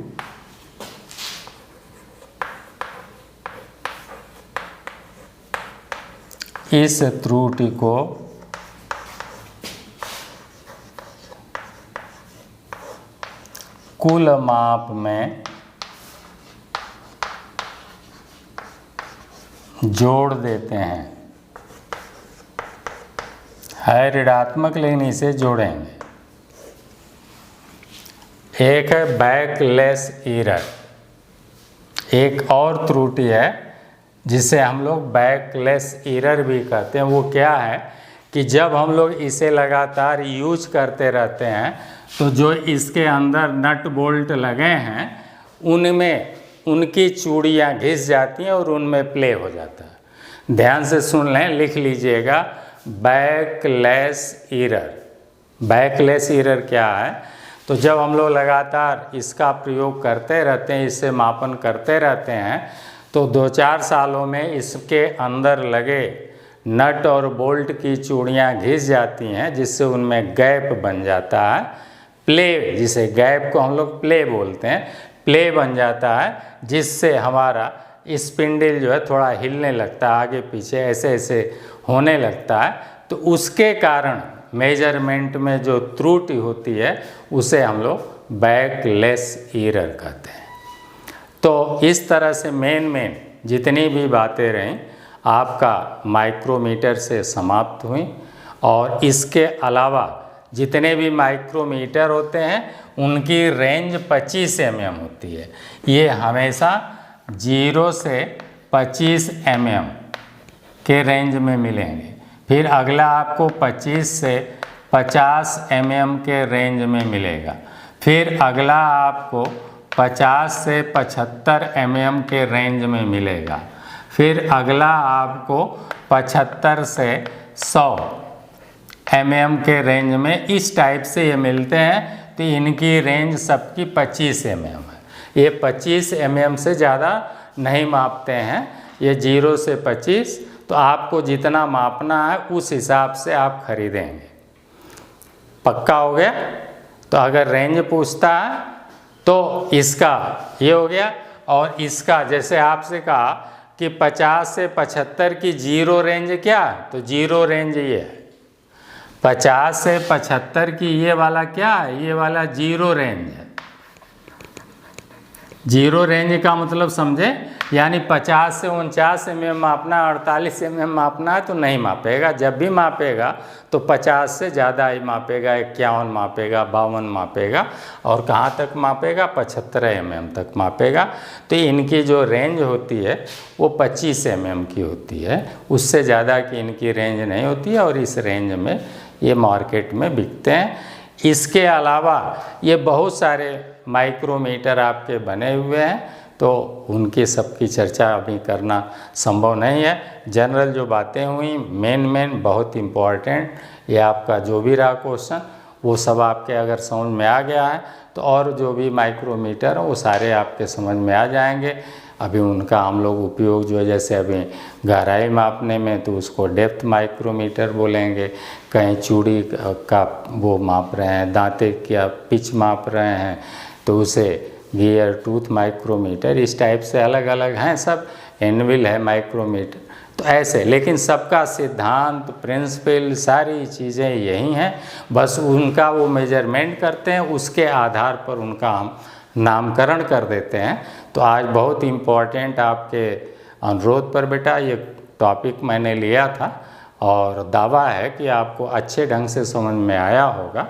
इस त्रुटि को कुल माप में जोड़ देते हैं। है ऋणात्मक लेकिन इसे जोड़ेंगे। एक है बैकलेस एरर, एक और त्रुटि है जिसे हम लोग बैकलेस एरर भी कहते हैं। वो क्या है कि जब हम लोग इसे लगातार यूज करते रहते हैं तो जो इसके अंदर नट बोल्ट लगे हैं उनमें उनकी चूड़ियाँ घिस जाती हैं और उनमें प्ले हो जाता है। ध्यान से सुन लें, लिख लीजिएगा बैकलेस एरर। बैकलेस एरर क्या है? तो जब हम लोग लगातार इसका प्रयोग करते रहते हैं, इससे मापन करते रहते हैं, तो 2-4 सालों में इसके अंदर लगे नट और बोल्ट की चूड़ियाँ घिस जाती हैं, जिससे उनमें गैप बन जाता है। प्ले, जिसे गैप को हम लोग प्ले बोलते हैं, प्ले बन जाता है, जिससे हमारा स्पिंडल जो है थोड़ा हिलने लगता है, आगे पीछे ऐसे ऐसे होने लगता है। तो उसके कारण मेजरमेंट में जो त्रुटि होती है उसे हम लोग बैकलेस एरर कहते हैं। तो इस तरह से मेन जितनी भी बातें रहीं आपका माइक्रोमीटर से समाप्त हुई। और इसके अलावा जितने भी माइक्रोमीटर होते हैं उनकी रेंज 25 mm होती है। ये हमेशा 0 से 25 mm के रेंज में मिलेंगे। फिर अगला आपको 25 से 50 mm के रेंज में मिलेगा। फिर अगला आपको 50 से 75 mm के रेंज में मिलेगा। फिर अगला आपको 75 से 100 mm के रेंज में इस टाइप से ये मिलते हैं। तो इनकी रेंज सबकी 25 mm है। ये 25 mm से ज़्यादा नहीं मापते हैं, ये 0 से 25। तो आपको जितना मापना है उस हिसाब से आप खरीदेंगे। पक्का हो गया? तो अगर रेंज पूछता है तो इसका ये हो गया, और इसका जैसे आपसे कहा कि 50 से 75 की 0 रेंज क्या है, तो 0 रेंज ये है। 50 से 75 की ये वाला क्या है, ये वाला 0 रेंज है। 0 रेंज का मतलब समझे, यानी 50 से 49 mm मापना, 48 mm मापना है तो नहीं मापेगा। जब भी मापेगा तो 50 से ज़्यादा ही मापेगा, 51 मापेगा, 52 मापेगा, और कहाँ तक मापेगा, 75 mm तक मापेगा। तो इनकी जो रेंज होती है वो 25 mm की होती है, उससे ज़्यादा की इनकी रेंज नहीं होती है, और इस रेंज में ये मार्केट में बिकते हैं। इसके अलावा ये बहुत सारे माइक्रोमीटर आपके बने हुए हैं, तो उनकी सबकी चर्चा अभी करना संभव नहीं है। जनरल जो बातें हुई मेन बहुत इम्पॉर्टेंट, ये आपका जो भी रहा क्वेश्चन वो सब आपके अगर समझ में आ गया है तो और जो भी माइक्रोमीटर हैं वो सारे आपके समझ में आ जाएंगे। अभी उनका हम लोग उपयोग जो है, जैसे अभी गहराई मापने में तो उसको डेप्थ माइक्रोमीटर बोलेंगे, कहीं चूड़ी का वो माप रहे हैं, दांते का पिच माप रहे हैं तो उसे गियर टूथ माइक्रोमीटर, इस टाइप से अलग अलग हैं सब। एनविल है माइक्रोमीटर, तो ऐसे, लेकिन सबका सिद्धांत प्रिंसिपल सारी चीज़ें यही हैं, बस उनका वो मेजरमेंट करते हैं, उसके आधार पर उनका हम नामकरण कर देते हैं। तो आज बहुत इम्पोर्टेंट आपके अनुरोध पर बेटा ये टॉपिक मैंने लिया था, और दावा है कि आपको अच्छे ढंग से समझ में आया होगा।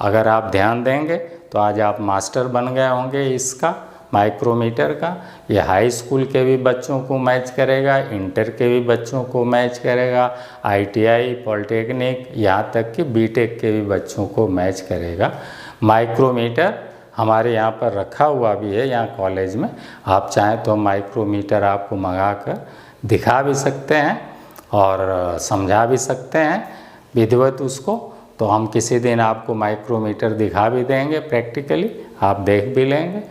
अगर आप ध्यान देंगे तो आज आप मास्टर बन गए होंगे इसका, माइक्रोमीटर का। ये हाई स्कूल के भी बच्चों को मैच करेगा, इंटर के भी बच्चों को मैच करेगा, ITI, पॉलिटेक्निक, यहाँ तक कि बीटेक के भी बच्चों को मैच करेगा। माइक्रोमीटर हमारे यहाँ पर रखा हुआ भी है यहाँ कॉलेज में, आप चाहें तो माइक्रोमीटर आपको मंगा कर दिखा भी सकते हैं और समझा भी सकते हैं विधिवत उसको। तो हम किसी दिन आपको माइक्रोमीटर दिखा भी देंगे प्रैक्टिकली, आप देख भी लेंगे।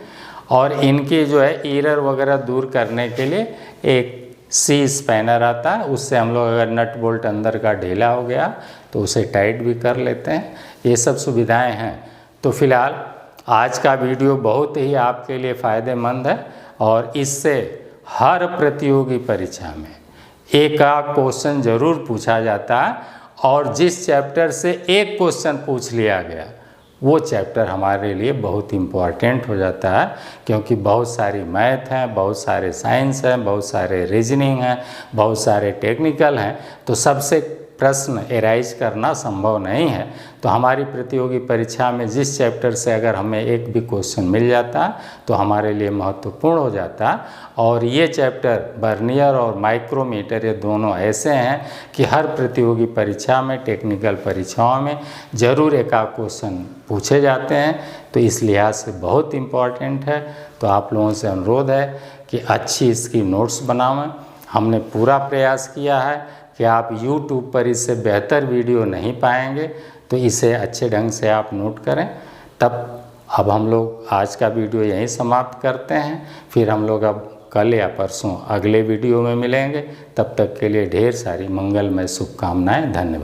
और इनकी जो है एरर वगैरह दूर करने के लिए एक सी स्पैनर आता है, उससे हम लोग अगर नट बोल्ट अंदर का ढीला हो गया तो उसे टाइट भी कर लेते हैं। ये सब सुविधाएं हैं। तो फिलहाल आज का वीडियो बहुत ही आपके लिए फ़ायदेमंद है, और इससे हर प्रतियोगी परीक्षा में एक आध क्वेश्चन ज़रूर पूछा जाता है, और जिस चैप्टर से एक क्वेश्चन पूछ लिया गया वो चैप्टर हमारे लिए बहुत इम्पॉर्टेंट हो जाता है, क्योंकि बहुत सारी मैथ हैं, बहुत सारे साइंस हैं, बहुत सारे रीजनिंग हैं, बहुत सारे टेक्निकल हैं, तो सबसे प्रश्न एराइज करना संभव नहीं है। तो हमारी प्रतियोगी परीक्षा में जिस चैप्टर से अगर हमें एक भी क्वेश्चन मिल जाता है तो हमारे लिए महत्वपूर्ण हो जाता है। और ये चैप्टर वर्नियर और माइक्रोमीटर ये दोनों ऐसे हैं कि हर प्रतियोगी परीक्षा में, टेक्निकल परीक्षाओं में ज़रूर एक आध क्वेश्चन पूछे जाते हैं। तो इस लिहाज से बहुत इम्पॉर्टेंट है। तो आप लोगों से अनुरोध है कि अच्छी इसकी नोट्स बनावें। हमने पूरा प्रयास किया है कि आप YouTube पर इससे बेहतर वीडियो नहीं पाएंगे, तो इसे अच्छे ढंग से आप नोट करें। अब हम लोग आज का वीडियो यहीं समाप्त करते हैं, फिर हम लोग अब कल या परसों अगले वीडियो में मिलेंगे। तब तक के लिए ढेर सारी मंगलमय शुभकामनाएं। धन्यवाद।